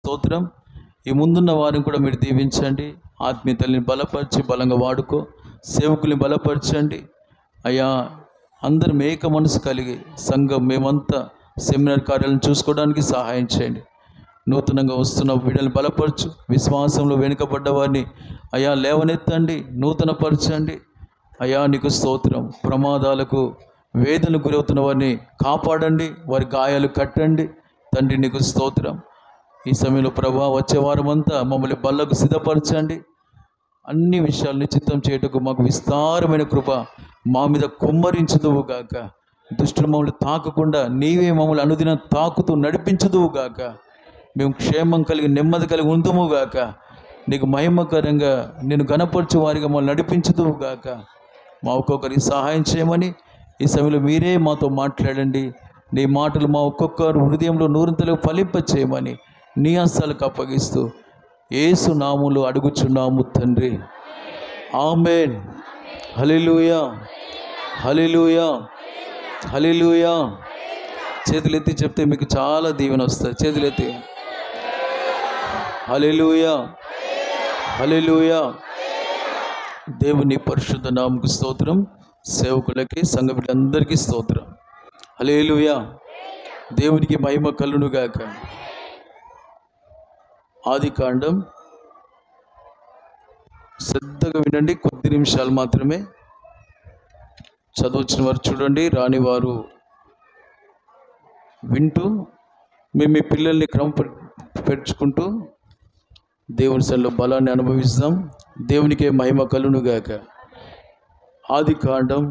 స్తోత్రం. ఈ ముందున్న వారిని కూడా మీరు దీవించండి. ఆత్మీయతల్ని బలపరిచి బలంగా వాడుకో. సేవకుల్ని బలపరచండి అయ్యా. అందరం ఏక మనసు కలిగి సంఘం మేమంతా సెమినార్ కార్యాలను చూసుకోవడానికి సహాయం చేయండి. నూతనంగా వస్తున్న బిడ్డలను బలపరచు. విశ్వాసంలో వెనుకబడ్డ వారిని అయ్యా లేవనెత్తండి, నూతనపరచండి అయ్యా. నీకు స్తోత్రం. ప్రమాదాలకు వేదనకు గురవుతున్న వారిని కాపాడండి, వారి గాయాలు కట్టండి తండ్రి. నీకు స్తోత్రం. ఈ సమయంలో ప్రభా వచ్చే వారమంతా మమ్మల్ని బల్లకు సిద్ధపరచండి. అన్ని విషయాలను చిత్తం చేయటకు మాకు విస్తారమైన కృప మా మీద కుమ్మరించుదువు గాక. దుష్టులు మమ్మల్ని తాకకుండా నీవే మమ్మల్ని అనుదినం తాకుతూ నడిపించుదువు గాక. మేము క్షేమం కలిగి నెమ్మది కలిగి ఉందుము గాక. నీకు మహిమకరంగా నేను గణపరచు వారిగా మమ్మల్ని నడిపించుదువు గాక. మా ఒక్కొక్కరికి సహాయం చేయమని ఈ సమయంలో మీరే మాతో మాట్లాడండి. నీ మాటలు మా ఒక్కొక్కరు హృదయంలో నూరంతలు ఫలింప చేయమని నీ హస్తాలకు అప్పగిస్తూ యేసు నామములో అడుగుచున్నాము తండ్రి. ఆమేన్. హల్లెలూయా, హల్లెలూయా, హల్లెలూయా. చేతులెత్తి చెప్తే మీకు చాలా దీవెన వస్తుంది. చేతులెత్తి హల్లెలూయా, హల్లెలూయా. దేవుని పరిశుద్ధ నామముకు స్తోత్రం. సేవకులకి సంఘ బిడ్డలందరికీ స్తోత్రం. హల్లెలూయా. దేవునికి మహిమ కలుగును గాక. ఆదికాండం శ్రద్ధగా వినండి, కొద్ది నిమిషాలు మాత్రమే. చదవచ్చిన వారు చూడండి, రాని వారు వింటూ మేము మీ పిల్లల్ని పెంచుకుంటూ దేవుని సన్నిధిలో బలాన్ని అనుభవిస్తాం. దేవునికే మహిమ కలుగును గాక. ఆదికాండం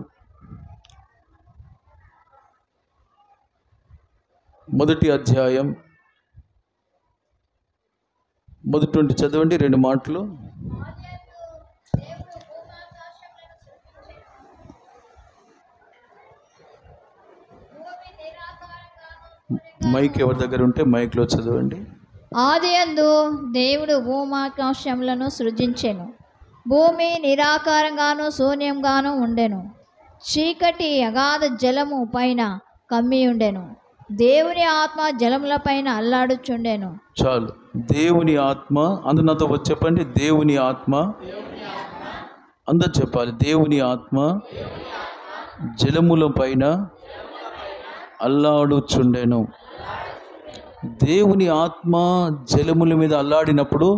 1వ అధ్యాయం మొదటి నుండి చదవండి 2 మాటలు. మైక్ ఎవరి దగ్గర ఉంటే మైక్లో చదవండి. ఆదియందు దేవుడు భూమాకాశములను సృజించెను. భూమి నిరాకారంగాను శూన్యంగాను ఉండెను. చీకటి అగాధ జలము పైన కమ్మి ఉండెను. దేవుని ఆత్మ జలముల పైన అల్లాడుచుండెను. చాలు. దేవుని ఆత్మ, అందరు నాతో వచ్చి చెప్పండి. దేవుని ఆత్మ, అందరు చెప్పాలి. దేవుని ఆత్మ జలముల పైన అల్లాడుచుండెను. దేవుని ఆత్మ జలముల మీద అల్లాడినప్పుడు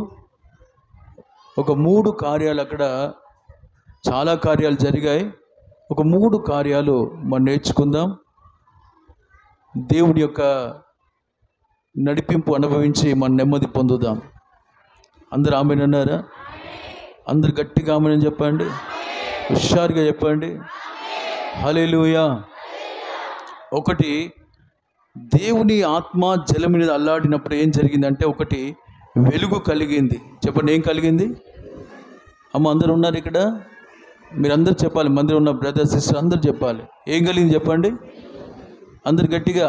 ఒక 3 కార్యాలు, అక్కడ చాలా కార్యాలు జరిగాయి. ఒక 3 కార్యాలు మనం నేర్చుకుందాం. దేవుని యొక్క నడిపింపు అనుభవించి మనం నెమ్మది పొందుదాం. అందరు ఆమెన్ అన్నారా? అందరు గట్టిగా ఆమెన్ చెప్పండి, హుషారుగా చెప్పండి. హల్లెలూయా. ఒకటి, దేవుని ఆత్మ జలం మీద అల్లాడినప్పుడు ఏం జరిగిందంటే, ఒకటి వెలుగు కలిగింది. చెప్పండి, ఏం కలిగింది? అమ్మ అందరు ఉన్నారు ఇక్కడ, మీరందరూ చెప్పాలి. మందిరం ఉన్న బ్రదర్స్ సిస్టర్ అందరు చెప్పాలి. ఏం కలిగింది చెప్పండి అందరు గట్టిగా.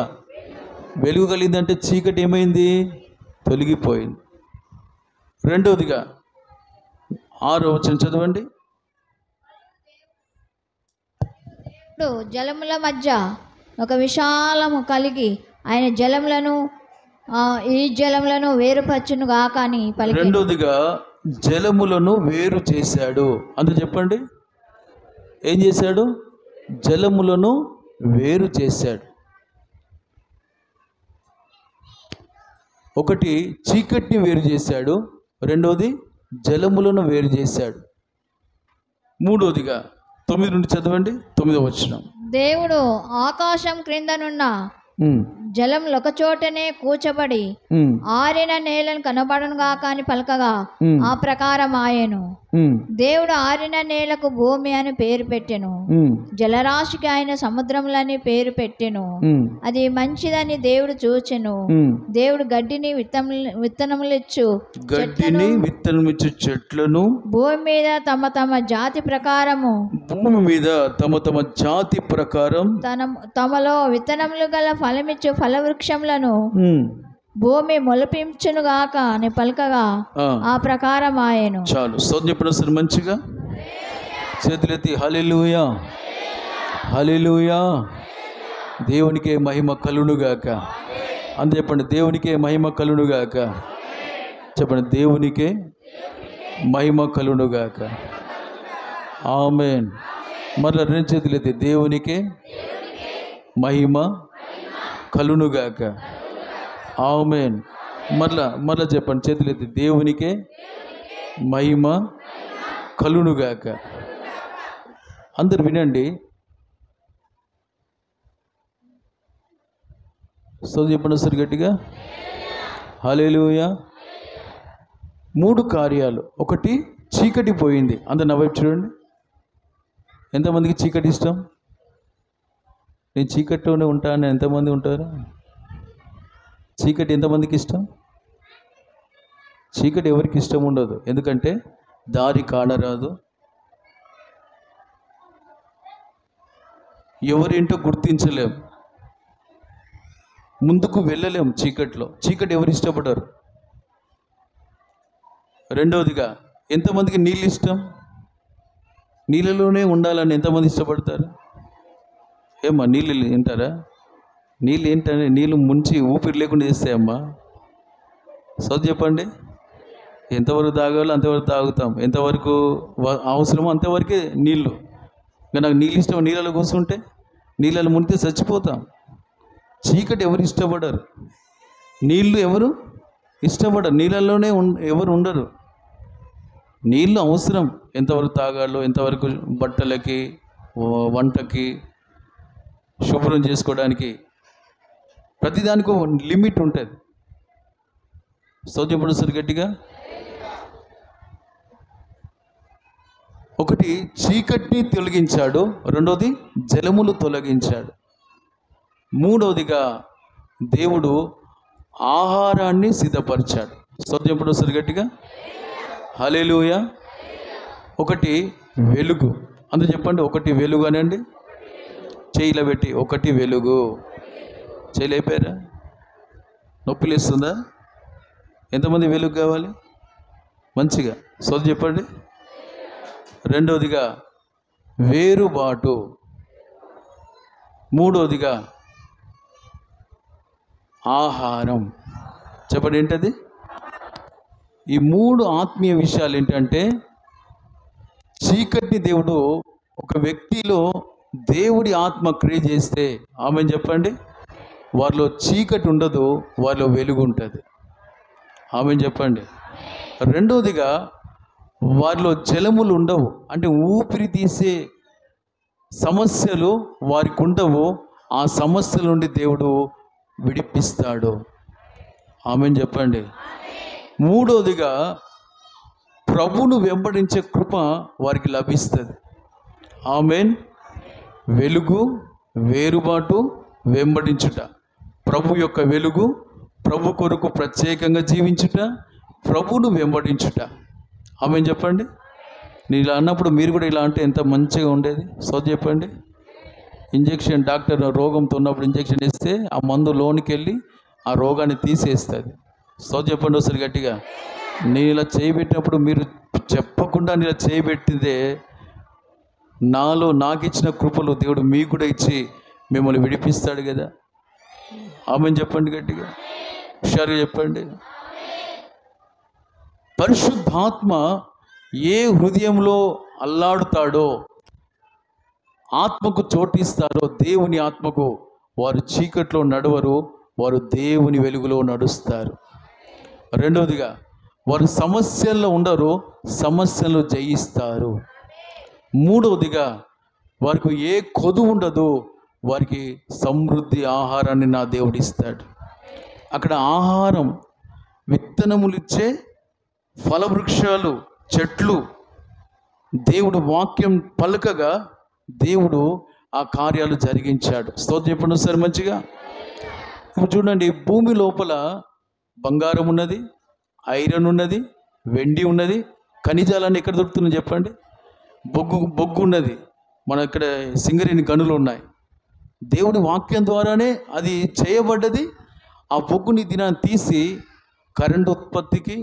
వెలుగు కలిగిందంటే చీకటి ఏమైంది? తొలగిపోయింది. రెండవదిగా 6వ వచనం చదవండి. జలముల మధ్య ఒక విశాలము కలిగి ఆయన జలములను ఈ జలములను వేరుపరచును గాక అని పలికెను. రెండవదిగా జలములను వేరు చేశాడు. అంత చెప్పండి, ఏం చేశాడు? జలములను వేరు చేశాడు. ఒకటి చీకటిని వేరు చేశాడు, రెండవది జలములను వేరు చేశాడు. మూడవదిగా 9 నుండి చదవండి, 9వ వచనం. దేవుడు ఆకాశం క్రిందనున్న జలములు ఒక చోటనే కూర్చబడి ఆరిన నేలను కనబడను గాక అని పలకగా ఆ ప్రకారం ఆయను. దేవుడు ఆరిన నేలకు భూమి అని పేరు పెట్టెను, జలరాశికి ఆయన సముద్రములని పేరు పెట్టెను. అది మంచిదని దేవుడు చూచెను. దేవుడు గడ్డిని విత్తనములిచ్చు చెట్లను భూమి మీద తమ తమ జాతి ప్రకారము తమలో విత్తనములు గల ఫలమిచ్చు ఫలవృక్షములను భూమి మొలపించును గాక అని పలకగా ఆ ప్రకారం ఆయను. చాలు. చెప్పిన మంచిగా చేతులెత్తి హల్లెలూయా, హల్లెలూయా. దేవునికే మహిమ కలుగును గాక. అంత చెప్పండి, దేవునికే మహిమ కలుగును గాక. చెప్పండి, దేవునికే మహిమ కలుగునుగాక. ఆమేన్. మరలా రెండు చేతులు ఎత్తి, దేవునికే మహిమ కలుగునుగాక. ఆమేన్. మరలా చెప్పండి, చేతులు ఎత్తి, దేవునికే మహిమ కలుగునుగాక. అందరు వినండి. చెప్పండి సార్ గట్టిగా, హల్లెలూయా. 3 కార్యాలు. ఒకటి, చీకటి పోయింది. అందరు నా వైపు చూడండి. ఎంతమందికి చీకటి ఇష్టం? నేను చీకటిలోనే ఉంటాను. ఎంతమంది ఉంటారు? చీకటి ఎంతమందికి ఇష్టం? చీకటి ఎవరికి ఇష్టం ఉండదు. ఎందుకంటే దారి కానరాదు, ఎవరేంటో గుర్తించలేం, ముందుకు వెళ్ళలేం చీకట్లో. చీకటి ఎవరు ఇష్టపడరు. రెండవదిగా, ఎంతమందికి నీళ్ళు ఇష్టం? నీళ్ళలోనే ఉండాలని ఎంతమంది ఇష్టపడతారు? ఏమ్మా, నీళ్ళు తింటారా? నీళ్ళు ఏంటంటే నీళ్ళు ముంచి ఊపిరి లేకుండా చేస్తాయమ్మా. చెప్పండి, ఎంతవరకు తాగాలో అంతవరకు తాగుతాం, ఎంతవరకు అవసరమో అంతవరకే నీళ్ళు. ఇంకా నాకు నీళ్ళు ఇష్టం, నీళ్ళలో కూర్చుంటే నీళ్ళలో మునిగితే చచ్చిపోతాం. చీకటి ఎవరు ఇష్టపడరు, నీళ్ళు ఎవరు ఇష్టపడరు, నీళ్ళల్లోనే ఎవరు ఉండరు. నీళ్ళు అవసరం, ఎంతవరకు తాగాలో, ఎంతవరకు బట్టలకి, వంటకి, శుభ్రం చేసుకోవడానికి, ప్రతిదానికి లిమిట్ ఉంటుంది. చెప్పండి సార్ గట్టిగా. ఒకటి, చీకటిని తొలగించాడు. రెండోది, జలములు తొలగించాడు. మూడవదిగా, దేవుడు ఆహారాన్ని సిద్ధపరిచాడు. చెప్పండి సార్ గట్టిగా, హల్లెలూయా. ఒకటి, వెలుగు. అందరూ చెప్పండి, ఒకటి వెలుగు అనండి. చేయిలో పెట్టి, ఒకటి వెలుగు. చేయలేపారా? నొప్పి లేస్తుందా? ఎంతమంది వెలుగు కావాలి? మంచిగా చెప్పండి. రెండవదిగా, వేరుబాటు. మూడవదిగా, ఆహారం. చెప్పండి, ఏంటది? ఈ 3 ఆత్మీయ విషయాలు ఏంటంటే, చీకటిని దేవుడు ఒక వ్యక్తిలో దేవుడి ఆత్మ క్రియ చేస్తే, ఆమెను చెప్పండి, వారిలో చీకటి ఉండదు, వారిలో వెలుగు ఉంటుంది. ఆమెను చెప్పండి. రెండవదిగా, వారిలో జలములు ఉండవు, అంటే ఊపిరి తీసే సమస్యలు వారికి ఉండవు. ఆ సమస్యల నుండి దేవుడు విడిపిస్తాడు. ఆమెను చెప్పండి. మూడవదిగా, ప్రభువును వెంబడించే కృప వారికి లభిస్తుంది. ఆమేన్. వెలుగు, వేరుబాటు, వెంబడించుట. ప్రభు యొక్క వెలుగు, ప్రభు కొరకు ప్రత్యేకంగా జీవించుట, ప్రభువును వెంబడించుట. ఆమేన్ చెప్పండి. నేను ఇలా అన్నప్పుడు మీరు కూడా ఇలా అంటే ఎంత మంచిగా ఉండేది. చెప్పండి. ఇంజెక్షన్, డాక్టర్ రోగంతో ఉన్నప్పుడు ఇంజెక్షన్ ఇస్తే ఆ మందు లోనికి వెళ్ళి ఆ రోగాన్ని తీసేస్తుంది. చెప్పండి ఒకసారి గట్టిగా. నేను ఇలా చేయబెట్టినప్పుడు మీరు చెప్పకుండా నేను ఇలా చేయబెట్టితే, నాలో నాకు ఇచ్చిన కృపలు దేవుడు మీకు కూడా ఇచ్చి మిమ్మల్ని విడిపిస్తాడు కదా. ఆమేన్ చెప్పండి గట్టిగా, హుషారుగా చెప్పండి. పరిశుద్ధాత్మ ఏ హృదయంలో అల్లాడుతాడో, ఆత్మకు చోటిస్తారో, దేవుని ఆత్మకు, వారు చీకట్లో నడవరు, వారు దేవుని వెలుగులో నడుస్తారు. రెండవదిగా, వారు సమస్యల్లో ఉండరు, సమస్యలను జయిస్తారు. మూడవదిగా, వారికి ఏ కొదువు ఉండదు, వారికి సమృద్ధి ఆహారాన్ని నా దేవుడు ఇస్తాడు. అక్కడ ఆహారం, విత్తనములిచ్చే ఫలవృక్షాలు, చెట్లు, దేవుడు వాక్యం పలకగా దేవుడు ఆ కార్యాలు జరిగించాడు. చెప్పండి సార్ మంచిగా. ఇప్పుడు చూడండి, భూమి లోపల బంగారం ఉన్నది, ఐరన్ ఉన్నది, వెండి ఉన్నది, ఖనిజాలన్నీ ఎక్కడ దొరుకుతున్నాయి చెప్పండి. బొగ్గు ఉన్నది, మన ఇక్కడ సింగరేణి గనులు ఉన్నాయి. దేవుడి వాక్యం ద్వారానే అది చేయబడ్డది. ఆ బొగ్గుని దినాన్ని తీసి కరెంటు ఉత్పత్తికి,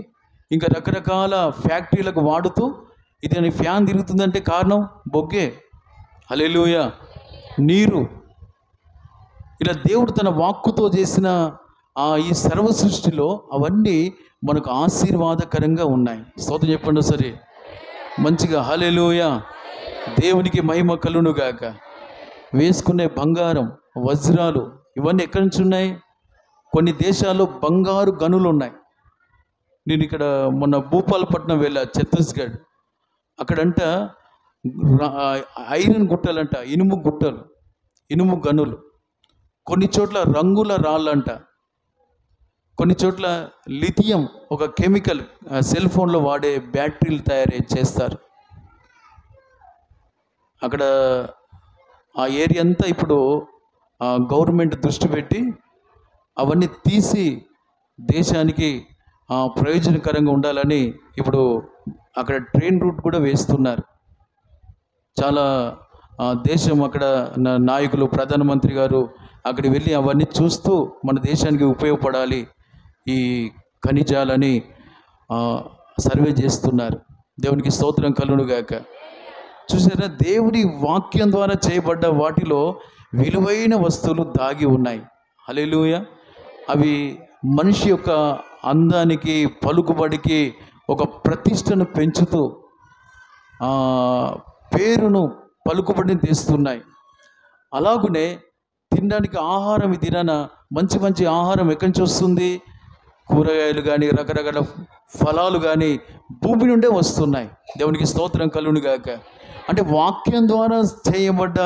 ఇంకా రకరకాల ఫ్యాక్టరీలకు వాడుతూ, ఇది ఫ్యాన్ తిరుగుతుందంటే కారణం బొగ్గే. హల్లెలూయా. నీరు, ఇలా దేవుడు తన వాక్కుతో చేసిన ఈ సర్వ సృష్టిలో అవన్నీ మనకు ఆశీర్వాదకరంగా ఉన్నాయి. స్తోత్రం చెప్పండి సరే మంచిగా. హల్లెలూయా. దేవునికి మహిమ కలుగునుగాక. వేసుకునే బంగారం, వజ్రాలు ఇవన్నీ ఎక్కడి నుంచి ఉన్నాయి? కొన్ని దేశాల్లో బంగారు గనులు ఉన్నాయి. నేను ఇక్కడ మొన్న భూపాలపట్నం వెళ్ళా, ఛత్తీస్గఢ్. అక్కడంట ఐరన్ గుట్టలంట, ఇనుము గుట్టలు, ఇనుము గనులు. కొన్ని చోట్ల రంగుల రాళ్ళంట, కొన్ని చోట్ల లిథియం, ఒక కెమికల్ సెల్ ఫోన్లో వాడే బ్యాటరీలు తయారు చేస్తారు. అక్కడ ఆ ఏరియా అంతా ఇప్పుడు గవర్నమెంట్ దృష్టి పెట్టి అవన్నీ తీసి దేశానికి ప్రయోజనకరంగా ఉండాలని ఇప్పుడు అక్కడ ట్రైన్ రూట్ కూడా వేస్తున్నారు. చాలా దేశం అక్కడ నాయకులు, ప్రధానమంత్రి గారు అక్కడికి వెళ్ళి అవన్నీ చూస్తూ మన దేశానికి ఉపయోగపడాలి ఈ ఖనిజాలని సర్వే చేస్తున్నారు. దేవునికి స్తోత్రం కలుగునుగాక. చూసారా, దేవుడి వాక్యం ద్వారా చేయబడ్డ వాటిలో విలువైన వస్తువులు దాగి ఉన్నాయి. హల్లెలూయా. అవి మనిషి యొక్క అందానికి, పలుకుబడికి ఒక ప్రతిష్టను పెంచుతూ పేరును, పలుకుబడిని తెస్తున్నాయి. అలాగునే తినడానికి ఆహారం, ఈ దినాన మంచి మంచి ఆహారం ఎక్కడి నుంచి వస్తుంది? కూరగాయలు కానీ, రకరకాల ఫలాలు కానీ భూమి నుండే వస్తున్నాయి. దేవునికి స్తోత్రం కలుగునుగాక. అంటే వాక్యం ద్వారా చేయబడ్డ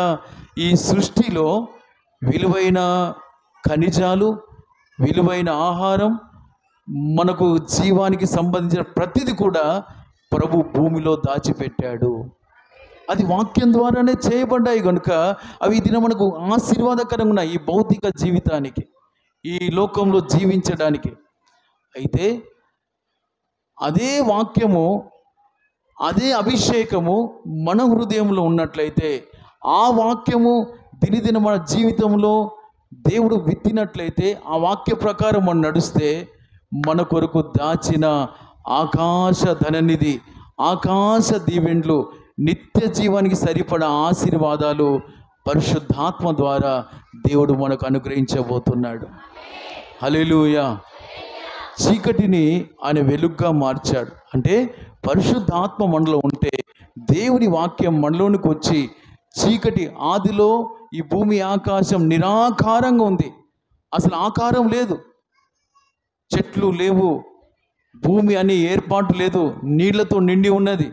ఈ సృష్టిలో విలువైన ఖనిజాలు, విలువైన ఆహారం, మనకు జీవానికి సంబంధించిన ప్రతిదీ కూడా ప్రభు భూమిలో దాచిపెట్టాడు. అది వాక్యం ద్వారానే చేయబడ్డాయి కనుక అవి దిన మనకు ఆశీర్వాదకరంగా ఉన్నాయి ఈ భౌతిక జీవితానికి, ఈ లోకంలో జీవించడానికి. అయితే అదే వాక్యము, అదే అభిషేకము మన హృదయంలో ఉన్నట్లయితే, ఆ వాక్యము దినదిన మన జీవితంలో దేవుడు విత్తినట్లయితే, ఆ వాక్య ప్రకారం మనం నడిస్తే మన కొరకు దాచిన ఆకాశ ధననిధి, ఆకాశ దీవెండ్లు, నిత్య జీవానికి సరిపడా ఆశీర్వాదాలు పరిశుద్ధాత్మ ద్వారా దేవుడు మనకు అనుగ్రహించబోతున్నాడు. హల్లెలూయా. చీకటిని ఆయన వెలుగుగా మార్చాడు. అంటే పరిశుద్ధాత్మ మనలో ఉంటే, దేవుని వాక్యం మనలోనికి వచ్చి, చీకటి ఆదిలో ఈ భూమి ఆకాశం నిరాకారంగా ఉంది, అసలు ఆకారం లేదు, చెట్లు లేవు, భూమి అనే ఏర్పాటు లేదు, నీళ్లతో నిండి ఉన్నది,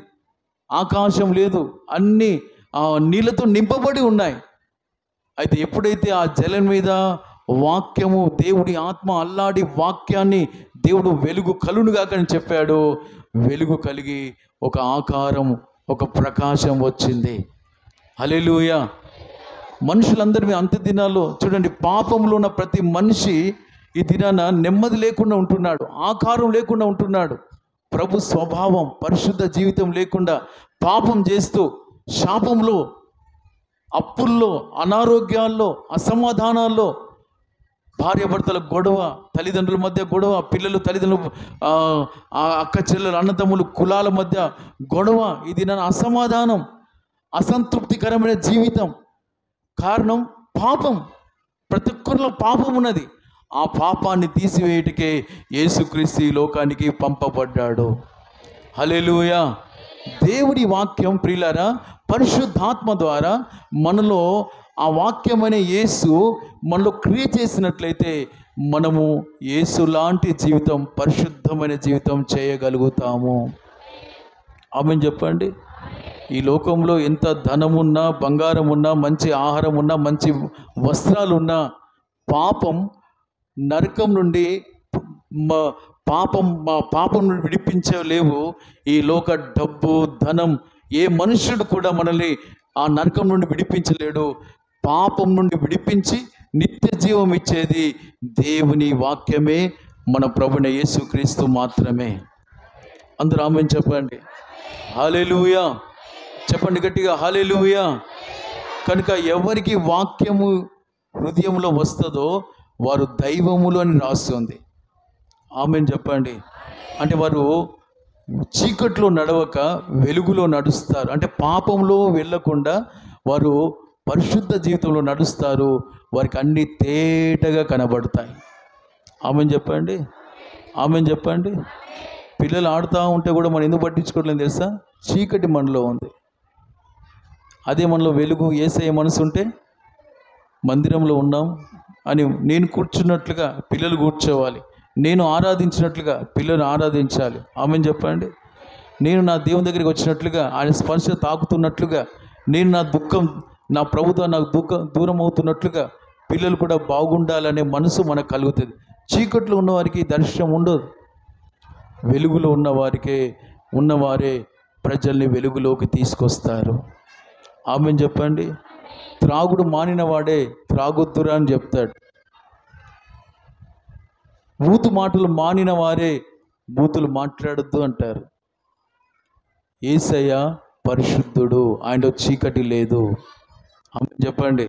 ఆకాశం లేదు, అన్నీ నీళ్లతో నింపబడి ఉన్నాయి. అయితే ఎప్పుడైతే ఆ జలం మీద వాక్యము, దేవుడి ఆత్మ అల్లాడి వాక్యాన్ని దేవుడు వెలుగు కలుగునుగాక అని చెప్పాడు, వెలుగు కలిగి ఒక ఆకారం, ఒక ప్రకాశం వచ్చింది. హల్లెలూయా. మనుషులందరి అంత్య దినాల్లో చూడండి, పాపంలో ఉన్న ప్రతి మనిషి ఈ దినాన నెమ్మది లేకుండా ఉంటున్నాడు, ఆకారం లేకుండా ఉంటున్నాడు. ప్రభు స్వభావం, పరిశుద్ధ జీవితం లేకుండా పాపం చేస్తూ, శాపంలో, అప్పుల్లో, అనారోగ్యాల్లో, అసమాధానాల్లో, భార్యాభర్తల గొడవ, తల్లిదండ్రుల మధ్య గొడవ, పిల్లలు తల్లిదండ్రులు, అక్క చెల్లెలు, అన్నదమ్ములు, కులాల మధ్య గొడవ, ఇది నా అసమాధానం, అసంతృప్తికరమైన జీవితం. కారణం పాపం. ప్రతి ఒక్కరిలో పాపం ఉన్నది. ఆ పాపాన్ని తీసివేయటికే యేసుక్రీస్తు ఈ లోకానికి పంపబడ్డాడు. హల్లెలూయా. దేవుడి వాక్యం ప్రియులారా, పరిశుద్ధాత్మ ద్వారా మనలో ఆ వాక్యం అనే యేసు మనలో క్రియ చేసినట్లయితే మనము యేసు లాంటి జీవితం, పరిశుద్ధమైన జీవితం చేయగలుగుతాము. ఆమేన్ చెప్పండి. ఈ లోకంలో ఎంత ధనమున్నా, బంగారం ఉన్నా, మంచి ఆహారం ఉన్నా, మంచి వస్త్రాలున్నా, పాపం నరకం నుండి పాపం నుండి విడిపించలేవు. ఈ లోక డబ్బు, ధనం, ఏ మనుష్యుడు కూడా మనల్ని ఆ నరకం నుండి విడిపించలేడు. పాపం నుండి విడిపించి నిత్య జీవం ఇచ్చేది దేవుని వాక్యమే, మన ప్రభువైన యేసుక్రీస్తు మాత్రమే. అందరూ ఆమేన్ చెప్పండి. హల్లెలూయా. చెప్పండి గట్టిగా, హల్లెలూయా. కనుక ఎవరికి వాక్యము హృదయంలో వస్తుందో వారు దైవములు అని రాస్తుంది. ఆమేన్ చెప్పండి. అంటే వారు చీకట్లో నడవక వెలుగులో నడుస్తారు. అంటే పాపంలో వెళ్ళకుండా వారు పరిశుద్ధ జీవితంలో నడుస్తారు. వారికి అన్ని తేటగా కనబడతాయి. ఆమేన్ చెప్పండి. ఆమెను చెప్పండి. పిల్లలు ఆడుతూ ఉంటే కూడా మనం ఎందుకు పట్టించుకోవట్లేదు తెలుసా? చీకటి మనలో ఉంది. అదే మనలో వెలుగు యేసయ్య మనసు ఉంటే మందిరంలో ఉన్నాం అని నేను కూర్చున్నట్లుగా పిల్లలు కూర్చోవాలి, నేను ఆరాధించినట్లుగా పిల్లలు ఆరాధించాలి. ఆమెను చెప్పండి. నేను నా దేవుని దగ్గరికి వచ్చినట్లుగా, ఆయన స్పర్శ తాకుతున్నట్లుగా, నేను నా దుఃఖం, నా ప్రభుత్వం నాకు దూరం అవుతున్నట్లుగా పిల్లలు కూడా బాగుండాలనే మనసు మనకు కలుగుతుంది. చీకట్లో ఉన్నవారికి దర్శనం ఉండదు. వెలుగులో ఉన్నవారే ప్రజల్ని వెలుగులోకి తీసుకొస్తారు. ఆమెను చెప్పండి. త్రాగుడు మానిన వాడే త్రాగొద్దురా అని చెప్తాడు. బూతు మాటలు మానిన వారే బూతులు మాట్లాడొద్దు అంటారు. యేసయ్య పరిశుద్ధుడు, ఆయనలో చీకటి లేదు. ఆమెను చెప్పండి.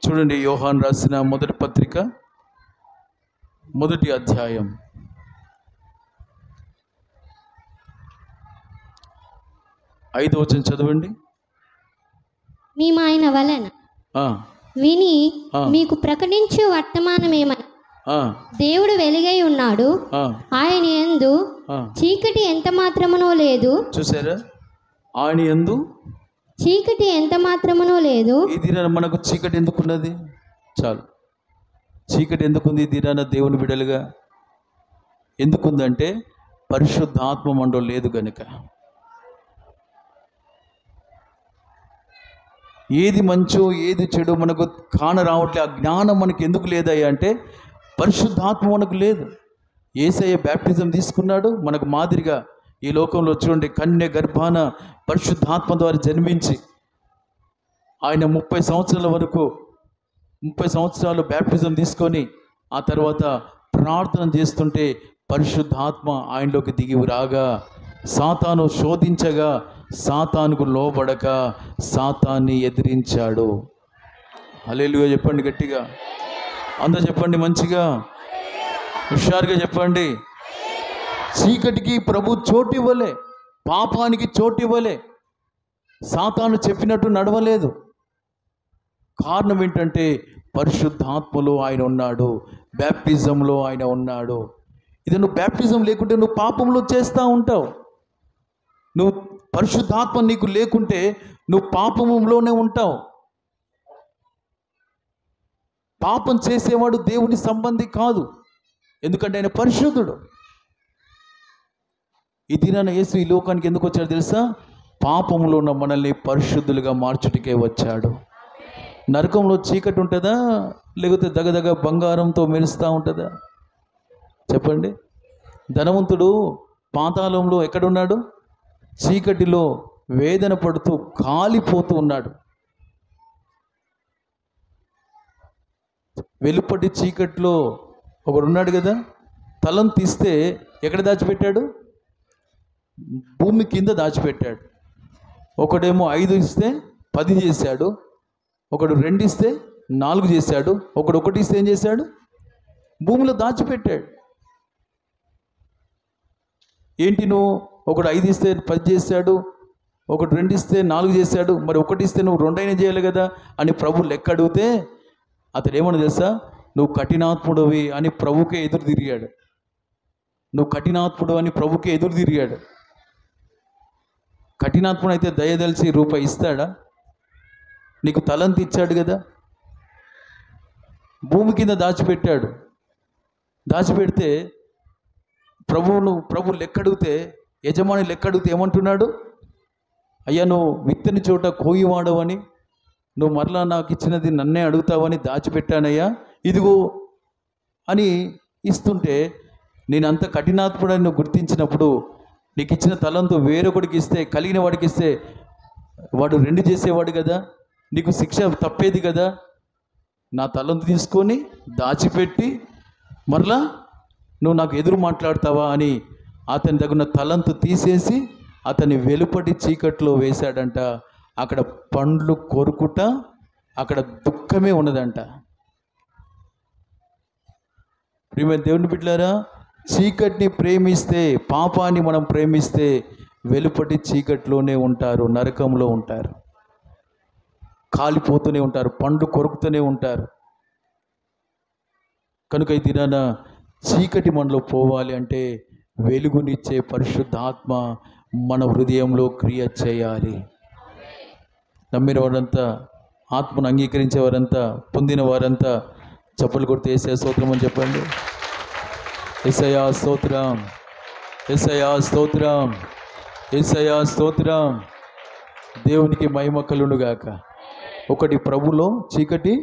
చూడండి, యోహాను రాసిన మొదటి పత్రిక 1వ అధ్యాయం 5వ వచనం చదవండి. మేము ఆయన వలన విని మీకు ప్రకటించే వర్తమానమేమని, దేవుడు వెలుగై ఉన్నాడు, ఆయన యందు చీకటి ఎంత మాత్రమునో లేదు. చూసారా? ఆయన యందు చీకటి ఎంత మాత్రమునో లేదు. ఈ దినాన మనకు చీకటి ఎందుకున్నది? చాలు. చీకటి ఎందుకుంది ఈ దినాన దేవుని బిడ్డలుగా? ఎందుకుందంటే పరిశుద్ధాత్మ మనలో లేదు గనుక. ఏది మంచో ఏది చెడో మనకు కాన రావట్లే. ఆ జ్ఞానం మనకు ఎందుకు లేదయ్యా అంటే పరిశుద్ధాత్మ మనకు లేదు. యేసయ్య బ్యాప్టిజం తీసుకున్నాడు మనకు మాదిరిగా. ఈ లోకంలో చూడండి, కన్య గర్భాన పరిశుద్ధాత్మ ద్వారా జన్మించి ఆయన 30 సంవత్సరాలు బ్యాప్టిజం తీసుకొని ఆ తర్వాత ప్రార్థన చేస్తుంటే పరిశుద్ధాత్మ ఆయనలోకి దిగి రాగా, సాతాను శోధించగా సాతానుకు లోబడక సాతాన్ని ఎదిరించాడు. హల్లెలూయా చెప్పండి గట్టిగా. అందరూ చెప్పండి మంచిగా, హుషారుగా చెప్పండి. చీకటికి ప్రభు చోటు ఇవ్వలే, పాపానికి చోటు ఇవ్వలే, సాతాను చెప్పినట్టు నడవలేదు. కారణం ఏంటంటే పరిశుద్ధాత్మలో ఆయన ఉన్నాడు, బ్యాప్టిజంలో ఆయన ఉన్నాడు. ఇది నువ్వు బ్యాప్టిజం లేకుంటే నువ్వు పాపంలో చేస్తూ ఉంటావు. నువ్వు పరిశుద్ధాత్మ నీకు లేకుంటే నువ్వు పాపంలోనే ఉంటావు. పాపం చేసేవాడు దేవుని సంబంధి కాదు, ఎందుకంటే ఆయన పరిశుద్ధుడు. ఈ దినాన యేసు ఈ లోకానికి ఎందుకు వచ్చాడు తెలుసా? పాపంలో ఉన్న మనల్ని పరిశుద్ధులుగా మార్చుటకే వచ్చాడు. నరకంలో చీకటి ఉంటుందా, లేకపోతే దగదగ బంగారంతో మెరుస్తూ ఉంటుందా? చెప్పండి. ధనవంతుడు పాతాళంలో ఎక్కడున్నాడు? చీకటిలో వేదన పడుతూ కాలిపోతూ ఉన్నాడు. వెలుపటి చీకట్లో ఒకడు ఉన్నాడు కదా, తలం తీస్తే ఎక్కడ దాచిపెట్టాడు? భూమి కింద దాచిపెట్టాడు. ఒకడేమో 5 ఇస్తే 10 చేశాడు, ఒకడు 2 ఇస్తే 4 చేశాడు, ఒకడు 1 ఇస్తే ఏం చేశాడు? భూమిలో దాచిపెట్టాడు. ఏంటి నువ్వు ఒకడు 5 ఇస్తే 10 చేశాడు, ఒకడు 2 ఇస్తే 4 చేశాడు, మరి 1 ఇస్తే నువ్వు 2 అయినా చేయాలి కదా అని ప్రభు లెక్క అడిగితే అతడు ఏమన్నా తెలుసా? నువ్వు కఠినాత్ముడివి అని ప్రభుకే ఎదురు తిరిగాడు. నువ్వు కఠినాత్ముడు అని ప్రభుకే ఎదురు తిరిగాడు. కఠినాత్ముడు అయితే దయదలిచి రూపాయి ఇస్తాడా? నీకు తలంతి ఇచ్చాడు కదా, భూమి కింద దాచిపెట్టాడు. దాచిపెడితే ప్రభు లెక్కడిగితే, యజమాని లెక్కడిగితే ఏమంటున్నాడు? అయ్యా నువ్వు విత్తని చోట కోయివాడవని, నువ్వు మరలా నాకు ఇచ్చినది నన్నే అడుగుతావని దాచిపెట్టానయ్యా, ఇదిగో అని ఇస్తుంటే, నేను అంత కఠినాత్ముడని నువ్వు గుర్తించినప్పుడు నీకు ఇచ్చిన తలంతో వేరొకడికి ఇస్తే, కలిగిన వాడికి ఇస్తే వాడు 2 చేసేవాడు కదా, నీకు శిక్ష తప్పేది కదా. నా తలంతు తీసుకొని దాచిపెట్టి మరలా నువ్వు నాకు ఎదురు మాట్లాడతావా అని అతని దగ్గర తలంతు తీసేసి అతని వెలుపటి చీకట్లో వేశాడంట. అక్కడ పండ్లు కొరుకుట, అక్కడ దుఃఖమే ఉన్నదంట. ప్రియమైన దేవుని బిడ్డలారా, చీకటిని ప్రేమిస్తే, పాపాన్ని మనం ప్రేమిస్తే వెలుపటి చీకట్లోనే ఉంటారు, నరకంలో ఉంటారు, కాలిపోతూనే ఉంటారు, పండ్లు కొరుకుతూనే ఉంటారు. కనుక ఈ దినాన చీకటి మనలో పోవాలి అంటే వెలుగునిచ్చే పరిశుద్ధాత్మ మన హృదయంలో క్రియ చేయాలి. నమ్మిన వారంతా, ఆత్మను అంగీకరించే వారంతా, పొందిన వారంతా చప్పలు కొడితే యేసయ్య స్తోత్రం అని చెప్పండి. యేసయ్య స్తోత్రం, యేసయ్య స్తోత్రం, యేసయ్య స్తోత్రం. దేవునికి మహిమ కలుగునుగాక. ఒకటి, ప్రభులో చీకటి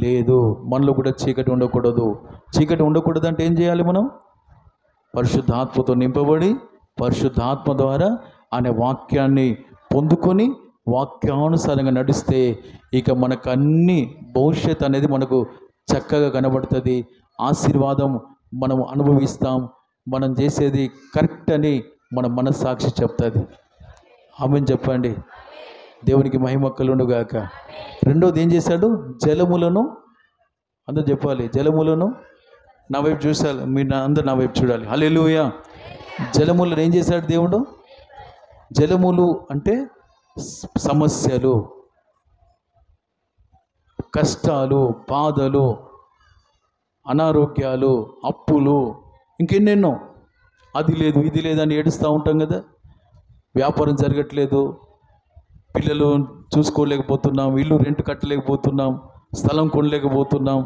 లేదు, మనలో కూడా చీకటి ఉండకూడదు. చీకటి ఉండకూడదు అంటే ఏం చేయాలి? మనం పరిశుద్ధాత్మతో నింపబడి పరిశుద్ధాత్మ ద్వారా అనే వాక్యాన్ని పొందుకొని వాక్యానుసారంగా నడిస్తే ఇక మనకు అన్ని భవిష్యత్ అనేది మనకు చక్కగా కనబడుతుంది. ఆశీర్వాదం మనం అనుభవిస్తాం. మనం చేసేది కరెక్ట్ అని మన మనస్సాక్షి చెప్తుంది. ఆమేన్ చెప్పండి. దేవునికి మహిమ కలుగునుగాక. రెండోది ఏం చేశాడు? జలములను, అందరూ చెప్పాలి, జలములను. నా వైపు చూసాలి, మీరు అందరు నా వైపు చూడాలి. హల్లెలూయా. జలములను ఏం చేశాడు దేవుడు? జలములు అంటే సమస్యలు, కష్టాలు, బాధలు, అనారోగ్యాలు, అప్పులు, ఇంకెన్నెన్నో. అది లేదు ఇది లేదని ఏడుస్తూ ఉంటాం కదా. వ్యాపారం జరగట్లేదు, పిల్లలు చూసుకోలేకపోతున్నాం, ఇల్లు రెంట్ కట్టలేకపోతున్నాం, స్థలం కొనలేకపోతున్నాం,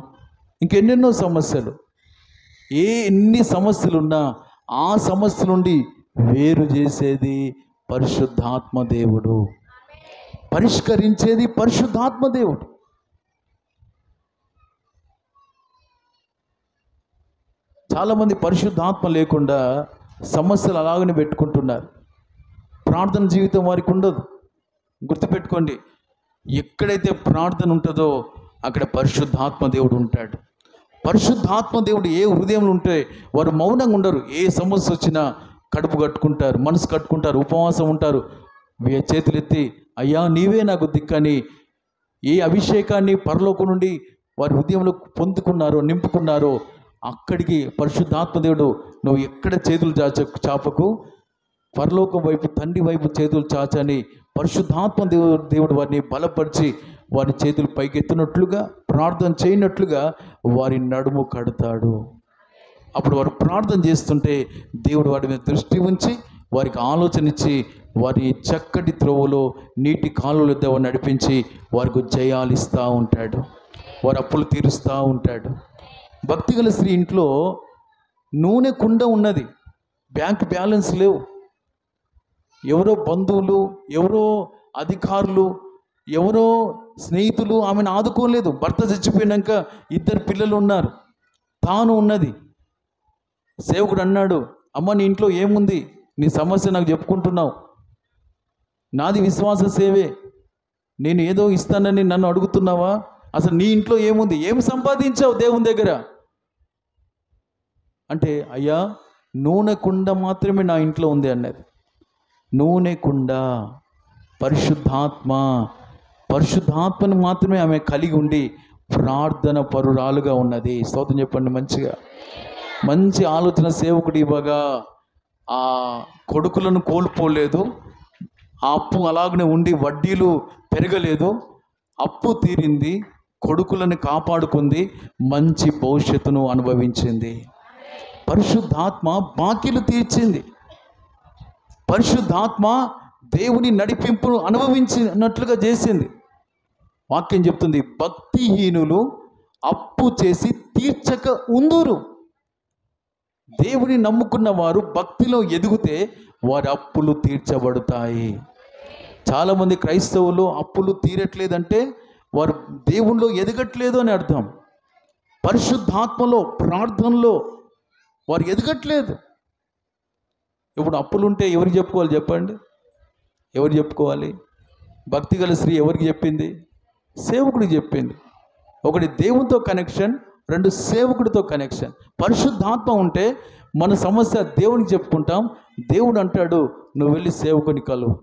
ఇంకెన్నెన్నో సమస్యలు. ఎన్ని సమస్యలున్నా ఆ సమస్య నుండి వేరు చేసేది పరిశుద్ధాత్మ దేవుడు, పరిష్కరించేది పరిశుద్ధాత్మ దేవుడు. చాలామంది పరిశుద్ధాత్మ లేకుండా సమస్యలు అలాగనే పెట్టుకుంటున్నారు. ప్రార్థన జీవితం వారికి ఉండదు. గుర్తుపెట్టుకోండి, ఎక్కడైతే ప్రార్థన ఉంటుందో అక్కడ పరిశుద్ధాత్మ దేవుడు ఉంటాడు. పరిశుద్ధాత్మ దేవుడు ఏ హృదయంలో ఉంటే వారు మౌనంగా ఉండరు. ఏ సమస్య వచ్చినా కడుపు కట్టుకుంటారు, మనసు కట్టుకుంటారు, ఉపవాసం ఉంటారు, చేతులెత్తి అయ్యా నీవే నాకు దిక్కని ఏ అభిషేకాన్ని పరలోకం నుండి వారి హృదయంలో పొందుకున్నారో, నింపుకున్నారో అక్కడికి పరిశుద్ధాత్మ దేవుడు నువ్వు ఎక్కడ చేతులు చాపకు, పరలోకం వైపు, తండ్రి వైపు చేతులు చాచని పరిశుద్ధాత్మ దేవుడు వారిని బలపరిచి వారి చేతులు పైకెత్తినట్లుగా, ప్రార్థన చేయనట్లుగా వారి నడుము కడతాడు. అప్పుడు వారు ప్రార్థన చేస్తుంటే దేవుడు వారి మీద దృష్టి ఉంచి వారికి ఆలోచన ఇచ్చి వారి చక్కటి త్రోవలో నీటి కాలువల ద్వారా నడిపించి వారికి జయాలు ఇస్తూ ఉంటాడు. వారి అప్పులు తీరుస్తూ ఉంటాడు. భక్తిగల స్త్రీ ఇంట్లో నూనె కుండ ఉన్నది, బ్యాంక్ బ్యాలెన్స్ లేవు. ఎవరో బంధువులు, ఎవరో అధికారులు, ఎవరో స్నేహితులు ఆమెను ఆదుకోలేదు. భర్త చచ్చిపోయినాక 2 పిల్లలు ఉన్నారు, తాను ఉన్నది. సేవకుడు అన్నాడు, అమ్మ నీ ఇంట్లో ఏముంది, నీ సమస్య నాకు చెప్పుకుంటున్నావు, నాది విశ్వాస సేవే, నేను ఏదో ఇస్తానని నన్ను అడుగుతున్నావా? అసలు నీ ఇంట్లో ఏముంది, ఏం సంపాదించావు దేవుని దగ్గర అంటే, అయ్యా నూనె కుండ మాత్రమే నా ఇంట్లో ఉంది అన్నది. నూనె కుండ పరిశుద్ధాత్మను మాత్రమే ఆమె కలిగి ఉండి ప్రార్థన పరురాలుగా ఉన్నది. స్తోత్రం చెప్పండి. మంచి ఆలోచన సేవకుడు ఇవ్వగా ఆ కొడుకులను కోల్పోలేదు, ఆ అప్పు అలాగనే ఉండి వడ్డీలు పెరగలేదు, అప్పు తీరింది, కొడుకులను కాపాడుకుంది, మంచి భవిష్యత్తును అనుభవించింది. పరిశుద్ధాత్మ బాకీలు తీర్చింది. పరిశుద్ధాత్మ దేవుని నడిపింపును అనుభవించినట్లుగా చేసింది. వాక్యం చెప్తుంది, భక్తిహీనులు అప్పు చేసి తీర్చక ఉందురు. దేవుని నమ్ముకున్న వారు భక్తిలో ఎదిగితే వారి అప్పులు తీర్చబడతాయి. చాలామంది క్రైస్తవులు అప్పులు తీరట్లేదంటే వారు దేవునిలో ఎదగట్లేదు అని అర్థం. పరిశుద్ధాత్మలో, ప్రార్థనలో వారు ఎదగట్లేదు. ఇప్పుడు అప్పులుంటే ఎవరికి చెప్పుకోవాలి చెప్పండి? ఎవరు చెప్పుకోవాలి? భక్తి గల స్త్రీ ఎవరికి చెప్పింది? సేవకుడికి చెప్పింది. ఒకటి దేవునితో కనెక్షన్, 2 సేవకుడితో కనెక్షన్. పరిశుద్ధాత్మ ఉంటే మన సమస్య దేవునికి చెప్పుకుంటాం. దేవుడు అంటాడు నువ్వు వెళ్ళి సేవకుని కలువు.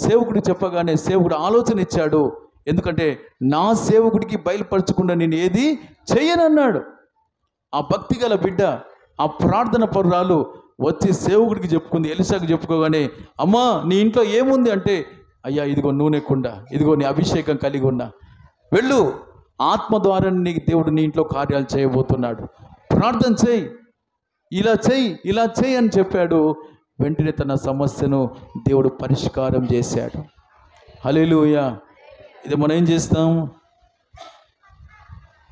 సేవకుడికి చెప్పగానే సేవకుడు ఆలోచన ఇచ్చాడు. ఎందుకంటే నా సేవకుడికి బయలుపరచకుండా నేను ఏది చేయనన్నాడు. ఆ భక్తి గల బిడ్డ, ఆ ప్రార్థన పరురాలు వచ్చి సేవకుడికి చెప్పుకుంది. ఎలీషాకు చెప్పుకోగానే అమ్మా నీ ఇంట్లో ఏముంది అంటే, అయ్యా ఇదిగో నూనె కుండ, ఇదిగో నీ అభిషేకం కలిగి ఉన్నా, వెళ్ళు, ఆత్మ ద్వారా నీకు దేవుడు నీ ఇంట్లో కార్యాలు చేయబోతున్నాడు, ప్రార్థన చేయి. ఇలా చెయ్యి అని చెప్పాడు. వెంటనే తన సమస్యను దేవుడు పరిష్కారం చేశాడు. హల్లెలూయా. ఇది మనం ఏం చేస్తాం?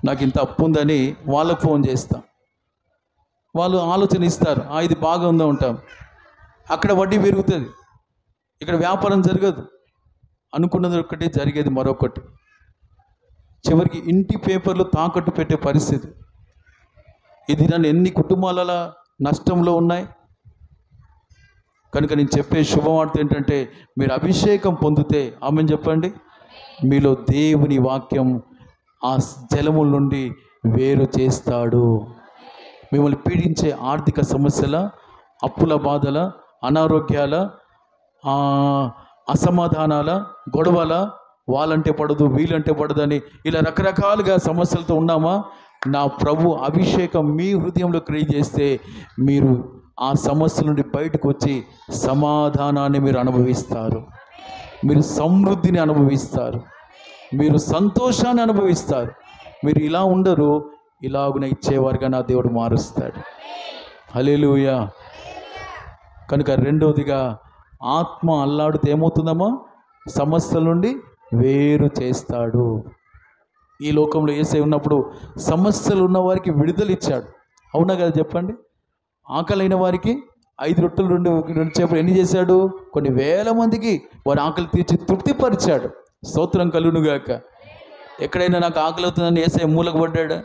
నాకు ఇంత అప్పు ఉందని వాళ్ళకు ఫోన్ చేస్తాం. వాళ్ళు ఆలోచన ఇస్తారు, ఇది బాగా ఉందా ఉంటాం. అక్కడ వడ్డీ పెరుగుతుంది, ఇక్కడ వ్యాపారం జరగదు. అనుకున్నది ఒకటి, జరిగేది మరొకటి. చివరికి ఇంటి పేపర్లు తాకట్టు పెట్టే పరిస్థితి. ఇది నన్ను ఎన్ని కుటుంబాల నష్టంలో ఉన్నాయి. కనుక నేను చెప్పే శుభవార్త ఏంటంటే, మీరు అభిషేకం పొందితే, ఆమెను చెప్పండి, మీలో దేవుని వాక్యం ఆ జలముల నుండి వేరు చేస్తాడు. మిమ్మల్ని పీడించే ఆర్థిక సమస్యల, అప్పుల బాధల, అనారోగ్యాల, అసమాధానాల, గొడవల, వాళ్ళంటే పడదు వీళ్ళంటే పడదని ఇలా రకరకాలుగా సమస్యలతో ఉన్నామా? నా ప్రభు అభిషేకం మీ హృదయంలో క్రియేట్ చేస్తే మీరు ఆ సమస్య నుండి బయటకు వచ్చి సమాధానాన్ని మీరు అనుభవిస్తారు, మీరు సమృద్ధిని అనుభవిస్తారు, మీరు సంతోషాన్ని అనుభవిస్తారు. మీరు ఇలా ఉండరు, ఇలాగున ఇచ్చేవారుగా నా దేవుడు మారుస్తాడు. హల్లెలూయా. కనుక రెండవదిగా, ఆత్మ అల్లాడితే ఏమవుతుందమ్మా? సమస్యల నుండి వేరు చేస్తాడు. ఈ లోకంలో యేసయ్య ఉన్నప్పుడు సమస్యలు ఉన్న వారికి విడుదల ఇచ్చాడు. అవునా కదా చెప్పండి? ఆకలైన వారికి 5 రొట్టెలు 2 చేపలు ఎన్ని చేశాడు? కొన్ని వేల మందికి వారి ఆకలి తీర్చి తృప్తిపరిచాడు. స్తోత్రం కలుగునుగాక. ఎక్కడైనా నాకు ఆకలి అవుతుందని యేసయ్య మూలకు పడ్డాడా?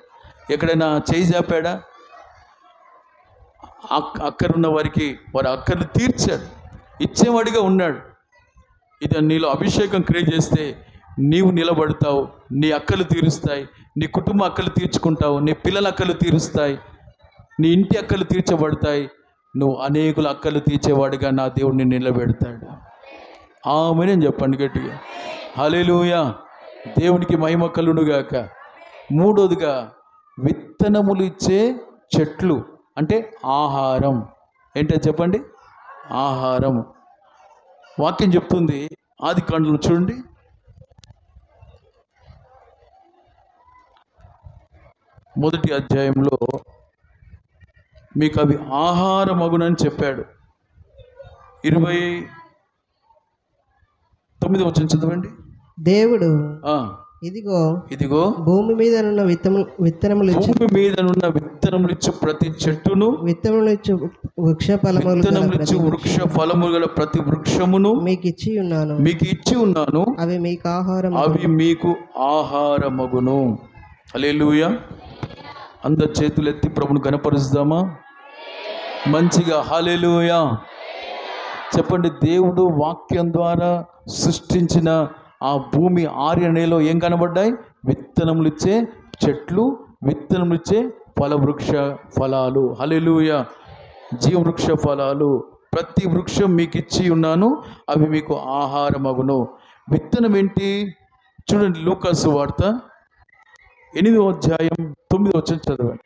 ఎక్కడైనా చేయి చాపాడా? అక్కరున్న వారికి వారి అక్కర్లు తీర్చాడు, ఇచ్చేవాడిగా ఉన్నాడు. ఇది నీలో అభిషేకం క్రియేట్ చేస్తే నీవు నిలబడతావు, నీ అక్కలు తీరుస్తాయి, నీ కుటుంబ అక్కలు తీర్చుకుంటావు, నీ పిల్లల అక్కలు తీరుస్తాయి, నీ ఇంటి అక్కలు తీర్చబడతాయి. నువ్వు అనేకుల అక్కలు తీర్చేవాడిగా నా దేవుడిని నిలబెడతాడు. ఆమేన్ చెప్పండి గట్టిగా. హల్లెలూయా. దేవునికి మహిమ కలుగునుగాక. మూడోదిగా, విత్తనములు ఇచ్చే చెట్లు అంటే ఆహారం. ఏంటో చెప్పండి? ఆహారం. వాక్యం చెప్తుంది, ఆదికాండలో చూడండి, మొదటి అధ్యాయంలో మీకు అవి ఆహారమగునని చెప్పాడు. 29వ వచనం చదవండి. దేవుడు ఇదిగో భూమి మీద విత్తనములు ఇచ్చు ప్రతి చెట్టును, విత్తనములిచ్చు వృక్ష ఫలములు గల ప్రతి వృక్షమును మీకు ఇచ్చి ఉన్నాను, అవి మీకు ఆహారమగును. హల్లెలూయా. అందరు చేతులెత్తి ప్రభుని గణపరుస్తామా? మంచిగా హల్లెలూయా చెప్పండి. దేవుడు వాక్యం ద్వారా సృష్టించిన ఆ భూమి ఆర్యనేలో ఏం కనబడ్డాయి? విత్తనములు ఇచ్చే చెట్లు, విత్తనములు ఇచ్చే ఫలవృక్ష ఫలాలు. హల్లెలూయా. జీవవృక్ష ఫలాలు, ప్రతి వృక్షం మీకు ఇచ్చి ఉన్నాను, అవి మీకు ఆహారమగును. విత్తనం ఏంటి? చూడండి, లూకాసు వార్త 8వ అధ్యాయం 9వ వచనం చదవండి.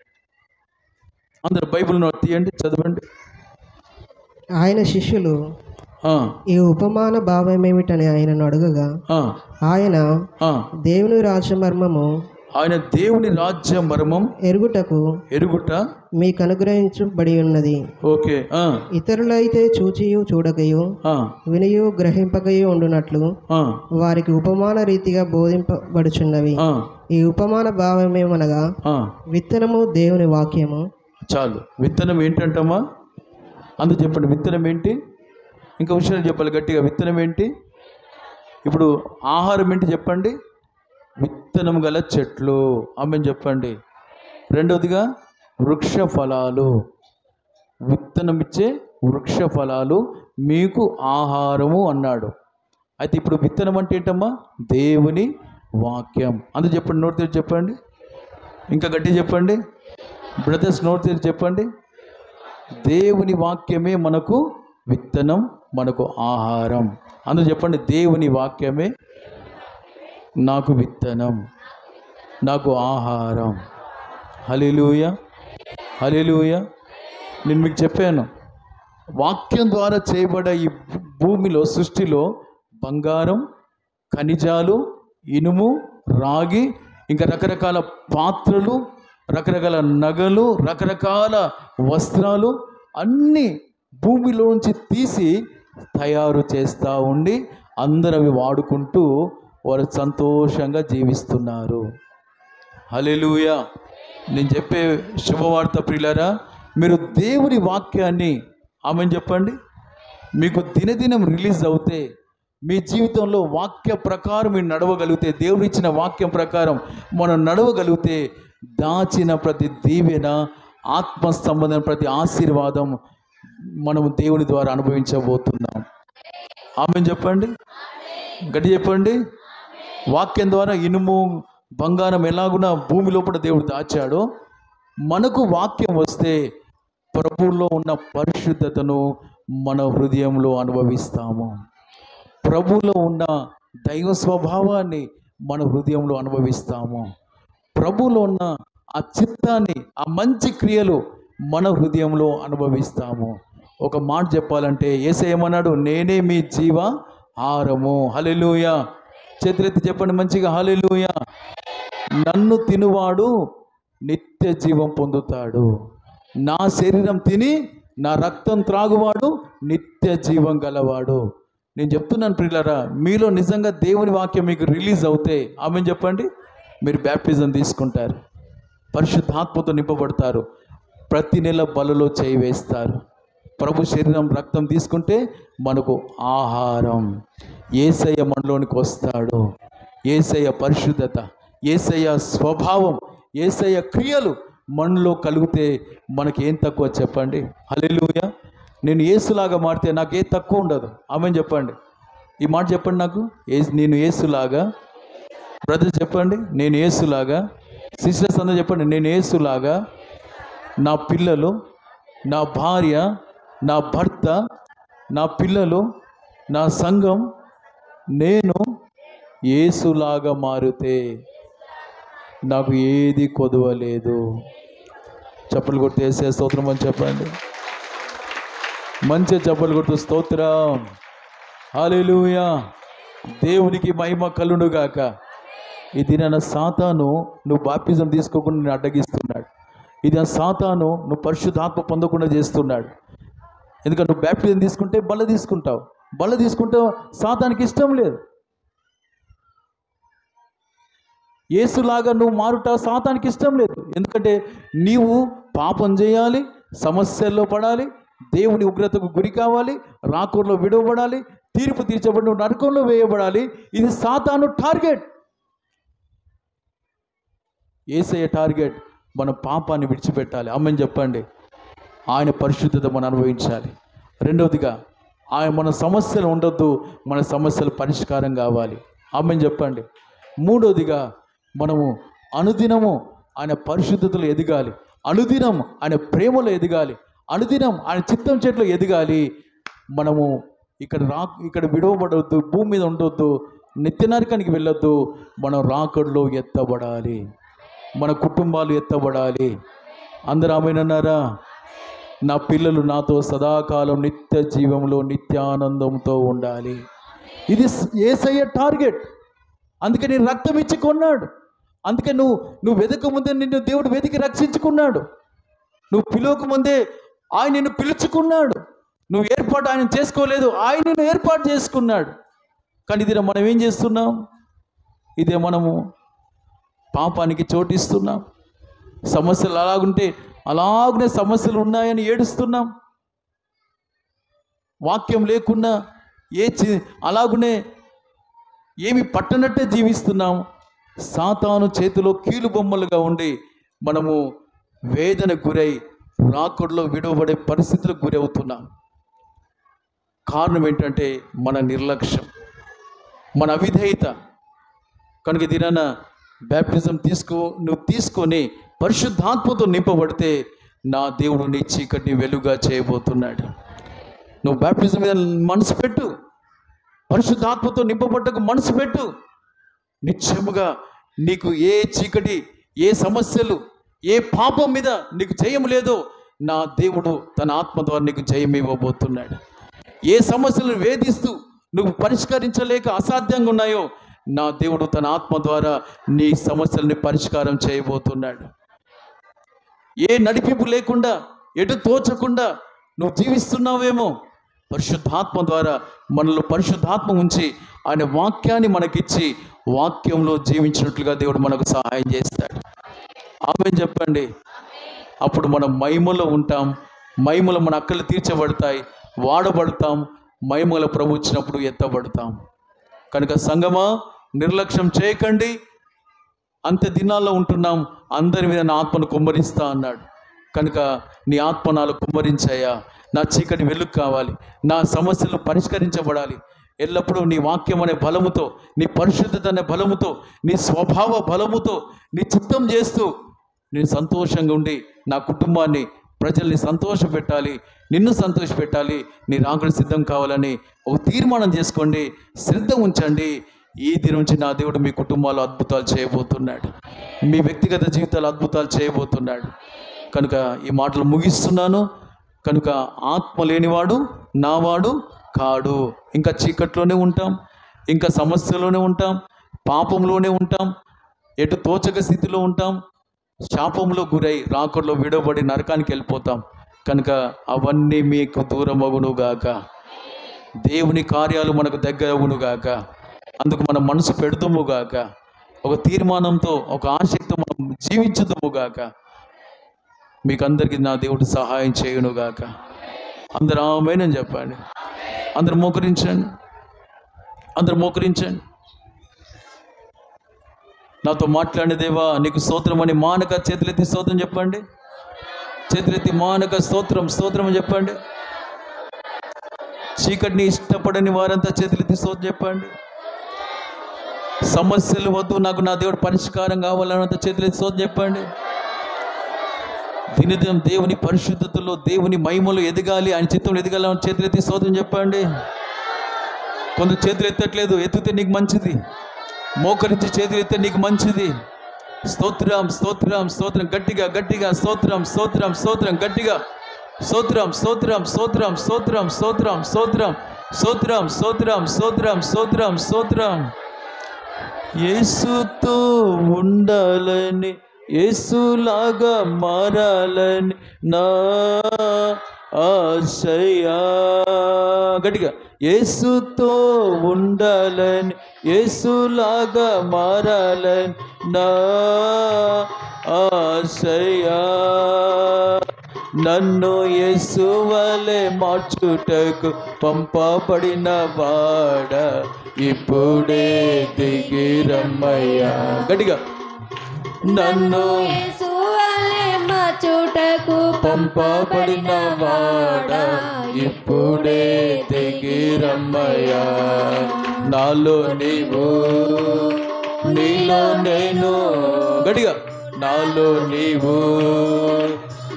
అందరు బైబిల్ తీయండి, చదవండి. ఆయన శిష్యులు ఈ ఉపమాన భావం ఏమిటని ఆయనను అడగగా, ఆయన దేవుని రాజ్య మర్మం ఎరుగుట మీకు అనుగ్రహించబడి ఉన్నది. ఓకే. ఇతరులైతే చూచియు చూడకయు వినియు గ్రహింపకయు ఉండునట్లు వారికి ఉపమాన రీతిగా బోధింపబడుచున్నవి. ఈ ఉపమాన భావమేమనగా, విత్తనము దేవుని వాక్యము. చాలు. విత్తనం ఏంటంటమ్మా? అందుకు చెప్పండి, విత్తనం ఏంటి? ఇంకా విషయం చెప్పాలి గట్టిగా. విత్తనం ఏంటి? ఇప్పుడు ఆహారం ఏంటి చెప్పండి? విత్తనం గల చెట్లు. ఆమెను చెప్పండి. రెండవదిగా వృక్ష ఫలాలు. విత్తనం ఇచ్చే వృక్ష ఫలాలు మీకు ఆహారము అన్నాడు. అయితే ఇప్పుడు విత్తనం అంటే ఏంటమ్మా? దేవుని వాక్యం. అందుకు చెప్పండి, నోటి తెరిచి చెప్పండి. ఇంకా గట్టి చెప్పండి బ్రదర్స్, నోటి తెరిచి చెప్పండి. దేవుని వాక్యమే మనకు విత్తనం, మనకు ఆహారం. అందుకు చెప్పండి, దేవుని వాక్యమే నాకు విత్తనం, నాకు ఆహారం. హల్లెలూయా, హల్లెలూయా. నేను మీకు చెప్పాను, వాక్యం ద్వారా చేయబడ్డ ఈ భూమిలో, సృష్టిలో బంగారం, ఖనిజాలు, ఇనుము, రాగి, ఇంకా రకరకాల పాత్రలు, రకరకాల నగలు, రకరకాల వస్త్రాలు అన్నీ భూమిలోంచి తీసి తయారు చేస్తూ ఉండి అందరూ అవి వాడుకుంటూ వారు సంతోషంగా జీవిస్తున్నారు. హల్లెలూయా. నేను చెప్పే శుభవార్త ప్రియులారా, మీరు దేవుని వాక్యాన్ని ఆమెను చెప్పండి, మీకు దినదినం రిలీజ్ అవుతే, మీ జీవితంలో వాక్య ప్రకారం మీరు నడవగలిగితే, దేవుడు ఇచ్చిన వాక్యం ప్రకారం మనం నడవగలిగితే దాచిన ప్రతి దీవెన, ఆత్మ సంబంధం ప్రతి ఆశీర్వాదం మనము దేవుని ద్వారా అనుభవించబోతున్నాం. ఆమెను చెప్పండి, గట్టి చెప్పండి. వాక్యం ద్వారా ఇనుము బంగారం ఎలాగున భూమి లోపల దేవుడు దాచాడో, మనకు వాక్యం వస్తే ప్రభువులో ఉన్న పరిశుద్ధతను మన హృదయంలో అనుభవిస్తాము. ప్రభువులో ఉన్న దైవ స్వభావాన్ని మన హృదయంలో అనుభవిస్తాము. ప్రభువులో ఉన్న ఆ చిత్తాన్ని, ఆ మంచి క్రియలు మన హృదయంలో అనుభవిస్తాము. ఒక మాట చెప్పాలంటే యేసయ్య ఏమన్నాడు? నేనే మీ జీవ ఆహారము. హల్లెలూయా. చేతులెత్తి చెప్పండి మంచిగా, హల్లెలూయా. నన్ను తినువాడు నిత్య జీవం పొందుతాడు. నా శరీరం తిని నా రక్తం త్రాగువాడు నిత్య జీవం గలవాడు. నేను చెప్తున్నాను ప్రియులారా, మీలో నిజంగా దేవుని వాక్యం మీకు రిలీజ్ అవుతే ఆమెను చెప్పండి, మీరు బ్యాప్టిజం తీసుకుంటారు, పరిశుద్ధాత్మతో నింపబడతారు, ప్రతి నెల బలలో చేయి వేస్తారు. ప్రభు శరీరం రక్తం తీసుకుంటే మనకు ఆహారం. యేసయ్య మనలోనికి వస్తాడు. యేసయ్య పరిశుద్ధత, యేసయ్య స్వభావం, యేసయ్య క్రియలు మనలో కలిగితే మనకి ఏం తక్కువ చెప్పండి? హల్లెలూయా. నేను యేసులాగా మారితే నాకు ఏ తక్కువ ఉండదు. ఆమెను చెప్పండి. ఈ మాట చెప్పండి నాకు. నేను యేసులాగా. బ్రదర్ చెప్పండి, నేను యేసులాగా. సిస్టర్స్ అందరూ చెప్పండి, నేను యేసులాగా. నా పిల్లలు, నా భార్య, నా భర్త, నా పిల్లలు, నా సంఘం, నేను యేసులాగా మారితే నాకు ఏది కొదవలేదు. చప్పలు కొట్టి యేసయ్య స్తోత్రం అని చెప్పండి. మంచి చప్పలు కొట్టు స్తోత్రం. హల్లెలూయా. దేవునికి మహిమ కలుగునుగాక. ఇది నా సాతాను నువ్వు బాప్టిజం తీసుకోకుండా నేను అడ్డగిస్తున్నాడు. ఇది నా సాతాను నువ్వు పరిశుద్ధాత్మ పొందకుండా చేస్తున్నాడు. ఎందుకంటే నువ్వు బాప్టిజం తీసుకుంటే బల్ల తీసుకుంటావు, బల్ల తీసుకుంటావు, సాతానికి ఇష్టం లేదు. యేసులాగా నువ్వు మారుట సాతానికి ఇష్టం లేదు. ఎందుకంటే నీవు పాపం చేయాలి, సమస్యల్లో పడాలి, దేవుని ఉగ్రతకు గురి కావాలి, రాకూర్లో విడవబడాలి, తీర్పు తీర్చబడి నువ్వు నరకంలో వేయబడాలి. ఇది సాతాను టార్గెట్. యేసయ్య టార్గెట్ మన పాపాన్ని విడిచిపెట్టాలి. ఆమెను చెప్పండి. ఆయన పరిశుద్ధత మనం అనుభవించాలి. రెండవదిగా ఆయన మన సమస్యలు ఉండొద్దు, మన సమస్యలు పరిష్కారం కావాలి. ఆమెను చెప్పండి. మూడవదిగా మనము అనుదినము ఆయన పరిశుద్ధతలో ఎదగాలి, అనుదినం ఆయన ప్రేమలో ఎదగాలి, అనుదినం ఆయన చిత్తం చెట్లో ఎదగాలి. మనము ఇక్కడ విడవబడవద్దు, భూమి మీద ఉండొద్దు, నిత్య నరకానికి వెళ్ళొద్దు. మనం రాకడలో ఎత్తబడాలి, మన కుటుంబాలు ఎత్తబడాలి. అందరూ ఆమేనన్నారా? నా పిల్లలు నాతో సదాకాలం నిత్య జీవంలో నిత్యానందంతో ఉండాలి. ఇది యేసయ్య టార్గెట్. అందుకే నేను రక్తం ఇచ్చి కొన్నాడు. అందుకే నువ్వు వెతక ముందే నిన్ను దేవుడు వెతికి రక్షించుకున్నాడు. నువ్వు పిలువక ముందే ఆయన నిన్ను పిలుచుకున్నాడు. నువ్వు ఏర్పాటు ఆయన చేసుకోలేదు, ఆయన నిన్ను ఏర్పాటు చేసుకున్నాడు. కానీ ఇది మనం ఏం చేస్తున్నాం? ఇదే మనము పాపానికి చోటిస్తున్నాం. సమస్యలు అలాగునే సమస్యలు ఉన్నాయని ఏడుస్తున్నాం. వాక్యం లేకున్నా అలాగునే ఏమి పట్టనట్టే జీవిస్తున్నాం. సాతాను చేతిలో కీలు బొమ్మలుగా ఉండి మనము వేదన గురై రాకడలో విడవబడే పరిస్థితులకు గురవుతున్నాం. కారణం ఏంటంటే మన నిర్లక్ష్యం, మన అవిధేయత. కనుక దీనిన బ్యాప్టిజం నువ్వు తీసుకొని పరిశుద్ధాత్మతో నింపబడితే నా దేవుడు నీ చీకటిని వెలుగా చేయబోతున్నాడు. నువ్వు బ్యాప్టిజం మీద మనసు పెట్టు, పరిశుద్ధాత్మతో నింపబడ్డకు మనసు పెట్టు. నిశ్చయముగా నీకు ఏ చీకటి, ఏ సమస్యలు, ఏ పాపం మీద నీకు జయం లేదో నా దేవుడు తన ఆత్మ ద్వారా నీకు జయం ఇవ్వబోతున్నాడు. ఏ సమస్యలను వేధిస్తూ నువ్వు పరిష్కరించలేక అసాధ్యంగా ఉన్నాయో నా దేవుడు తన ఆత్మ ద్వారా నీ సమస్యల్ని పరిష్కారం చేయబోతున్నాడు. ఏ నడిపింపు లేకుండా, ఎటు తోచకుండా నువ్వు జీవిస్తున్నావేమో, పరిశుద్ధాత్మ ద్వారా మనలో పరిశుద్ధాత్మ ఉంచి ఆయన వాక్యాన్ని మనకిచ్చి వాక్యంలో జీవించినట్లుగా దేవుడు మనకు సహాయం చేస్తాడు. ఆమేన్ చెప్పండి. అప్పుడు మనం మహిమలో ఉంటాం. మహిమలో మన అక్కలు తీర్చబడతాయి, వాడబడతాం. మహిమల ప్రభు వచ్చినప్పుడు ఎత్తబడతాం. కనుక సంగమా, నిర్లక్ష్యం చేయకండి. అంత్య దినాల్లో ఉంటున్నాం. అందరి మీద నా ఆత్మను కుమ్మరిస్తా అన్నాడు. కనుక నీ ఆత్మ నాలో కుమ్మరించాయా, నా చీకటి వెలుగు కావాలి, నా సమస్యలు పరిష్కరించబడాలి. ఎల్లప్పుడూ నీ వాక్యం అనే బలముతో, నీ పరిశుద్ధత అనే బలముతో, నీ స్వభావ బలముతో నీ చిత్తం చేస్తూ నేను సంతోషంగా ఉండి నా కుటుంబాన్ని, ప్రజల్ని సంతోషపెట్టాలి, నిన్ను సంతోషపెట్టాలి, నీ రాకడ సిద్ధం కావాలని ఒక తీర్మానం చేసుకోండి. శ్రద్ధ ఉంచండి. ఈ దినం నుంచి నా దేవుడు మీ కుటుంబాల్లో అద్భుతాలు చేయబోతున్నాడు, మీ వ్యక్తిగత జీవితాలు అద్భుతాలు చేయబోతున్నాడు. కనుక ఈ మాటలు ముగిస్తున్నాను. కనుక ఆత్మ లేనివాడు నావాడు కాడు. ఇంకా చీకట్లోనే ఉంటాం, ఇంకా సమస్యలోనే ఉంటాం, పాపంలోనే ఉంటాం, ఎటు తోచక స్థితిలో ఉంటాం, శాపంలో గురై రాకడలో విడవబడి నరకానికి వెళ్ళిపోతాం. కనుక అవన్నీ మీకు దూరం అగునుగాక, దేవుని కార్యాలు మనకు దగ్గర అగునుగాక. అందుకు మనం మనసు పెడుతుముగాక, ఒక తీర్మానంతో, ఒక ఆసక్తితో మనం జీవించుదుముగాక. మీకు అందరికీ నా దేవుడు సహాయం చేయునుగాక. అందరూ ఆమేన్ అని చెప్పండి. అందరూ మోకరించండి, అందరూ మోకరించండి. నాతో మాట్లాడిన దేవా నీకు స్తోత్రం అని మానక చేతులెత్తి స్తోత్రం చెప్పండి. చేతులెత్తి మానక స్తోత్రం, స్తోత్రం అని చెప్పండి. చీకటిని ఇష్టపడని వారంతా చేతులెత్తి స్తోత్రం చెప్పండి. సమస్యలు వద్దు, నాకు నా దేవుడు పరిష్కారం కావాలన్నంత చేతులెత్తి స్తోత్రం చెప్పండి. దినదినం దేవుని పరిశుద్ధతలో, దేవుని మహిమలో ఎదగాలి, ఆయన చిత్తంలో ఎదగాలని చేతులెత్తి స్తోత్రం చెప్పండి. కొందరు చేతులు ఎత్తట్లేదు, ఎత్తితే నీకు మంచిది. మోకరించి చేతులు ఎత్తే నీకు మంచిది. స్తోత్రం, స్తోత్రం, స్తోత్రం, గట్టిగా గట్టిగా స్తోత్రం, స్తోత్రం, స్తోత్రం, గట్టిగా స్తోత్రం, స్తోత్రం, స్తోత్రం, స్తోత్రం, స్తోత్రం, స్తోత్రం, స్తోత్రం, స్తోత్రం, స్తోత్రం, స్తోత్రం, స్తోత్రం. యేసుతో ఉండాలని, యేసులాగా మారాలని నా ఆశయా. గట్టిగా యేసుతో ఉండాలని, యేసులాగా మారాలని నా ఆశయా. నన్ను యేసు వలె మార్చుటకు పంపబడిన వాడ ఇప్పుడే దిగి రమ్మయ్యా. గట్టిగా నన్ను యేసు వలె మార్చుటకు పంపబడిన వాడ ఇప్పుడే దిగి రమ్మయ్యా. నాలో నీవు, నీలో నేను. గట్టిగా నాలో నీవు,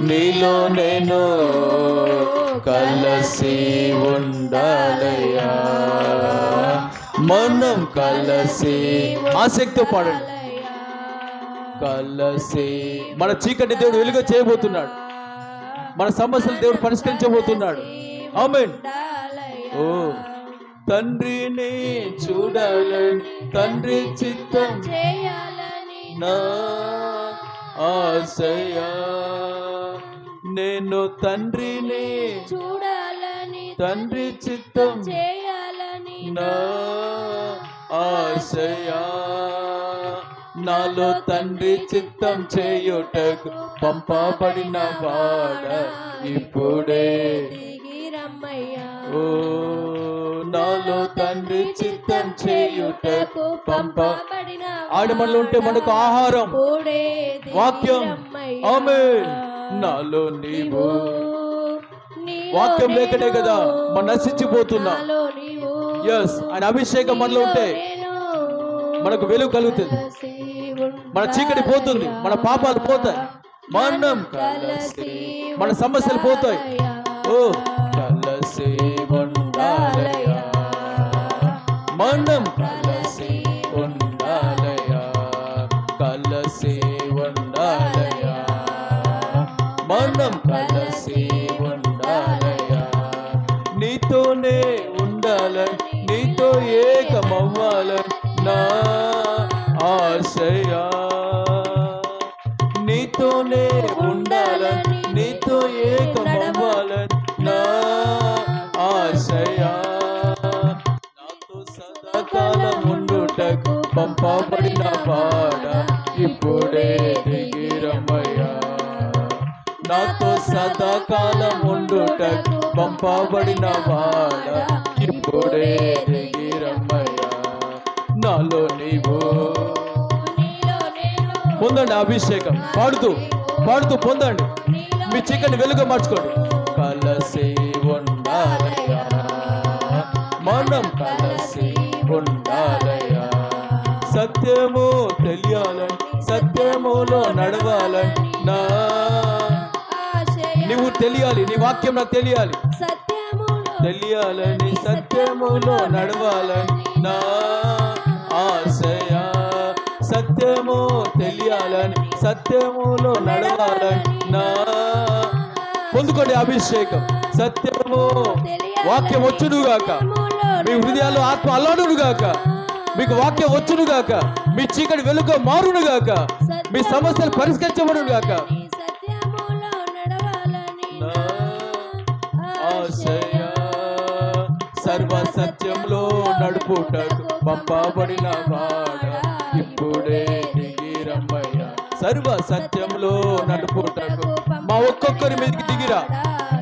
నీలో నేను కలిసి ఉండాలయ్యా. మనం కలిసి, ఆసక్తితో పాడండి. కలిసి మన చీకటి దేవుడు వెలుగు చేయబోతున్నాడు, మన సమస్యలు దేవుడు పరిష్కరించబోతున్నాడు. ఆమేన్. ఓ తండ్రిని చూడాలని, తండ్రి చిత్తం చేయాలని నా ఆశయా. నేను తండ్రిని చూడాలని, తండ్రి చిత్తం చేయాలని నా ఆశయా. నాలో తండ్రి చిత్తం చేయుటకు పంపబడిన వాడ ఇప్పుడే దిగి రమ్మయ్యా. ఓ నాలో తండ్రి చిత్తం చేయుటకు పంపబడిన ఆడమల్లు ఉంటే మనకు ఆహారం, ఇప్పుడే దిగి వాక్యం. రమ్మయ్యా. ఆమేన్. నాలో నీవు, నీలో వాక్యం లేకనే నేను, కదా మనం నశించిపోతున్నాం. నాలో నీవు, ఎస్, ఆయన అభిషేకం మనలో ఉంటే నేను మనకు వెలుగు కలుగుతుంది, కలిసి మన చీకటి పోతుంది, మన పాపాలు పోతాయి, మనం కలిసి మన సమస్యలు పోతాయి. ఓ కలిసి ఉండాలయ్యా, మనం కలిసి ఉండాలయ్యా, కలిసి ఉండాలయ్యా, మనం కలిసి ఉండాలయ్యా. నీతోనే ఉండాలని, నీతో ఏకమవ్వాలని నా ఆశయా. నీతో నీతోనే ఉండాలని, నీతో ఏకమవ్వాలని నా ఆశయ. నాతో సదాకాలం ఉండుటకు పంపబడిన వాడ ఇప్పుడే దిగిరమయ్యా. నాతో సదాకాలం ఉండుటకు పంపబడిన వాడ ఇప్పుడే దిగిరమయ్యా. నాలో నీవు పొందండి అభిషేకం. పాడుతూ పాడుతూ పొందండి. మీ చీకటి వెలుగు మార్చుకోండి. కలసి ఉండాలయ్యా, మనం కలిసి ఉండాలయ్యా. సత్యము తెలియాలని, సత్యములో నడవాలని నా నువ్వు తెలియాలి. నీ వాక్యం నాకు తెలియాలి, తెలియాలని, సత్యములో నడవాలని నా ఆశయ. సత్యము తెలియాలని, సత్యములో నడవాలని నా పొందుకోండి అభిషేకం. సత్యము వాక్యం వచ్చునుగాక, మీ హృదయాల్లో ఆత్మ అల్లాడునుగాక, మీకు వాక్యం వచ్చునుగాక, మీ చీకటి వెలుగు మారునుగాక, మీ సమస్యలు పరిష్కరించబడునుగాక. ఆశయ సర్వ సత్యంలో నడుపుటకు పంపబడిన వాడ ఇప్పుడే దిగిరమ్మయ్య. సర్వ సత్యంలో నడుపుటకు మా ఒక్కొక్కరి మీదకి దిగిరా.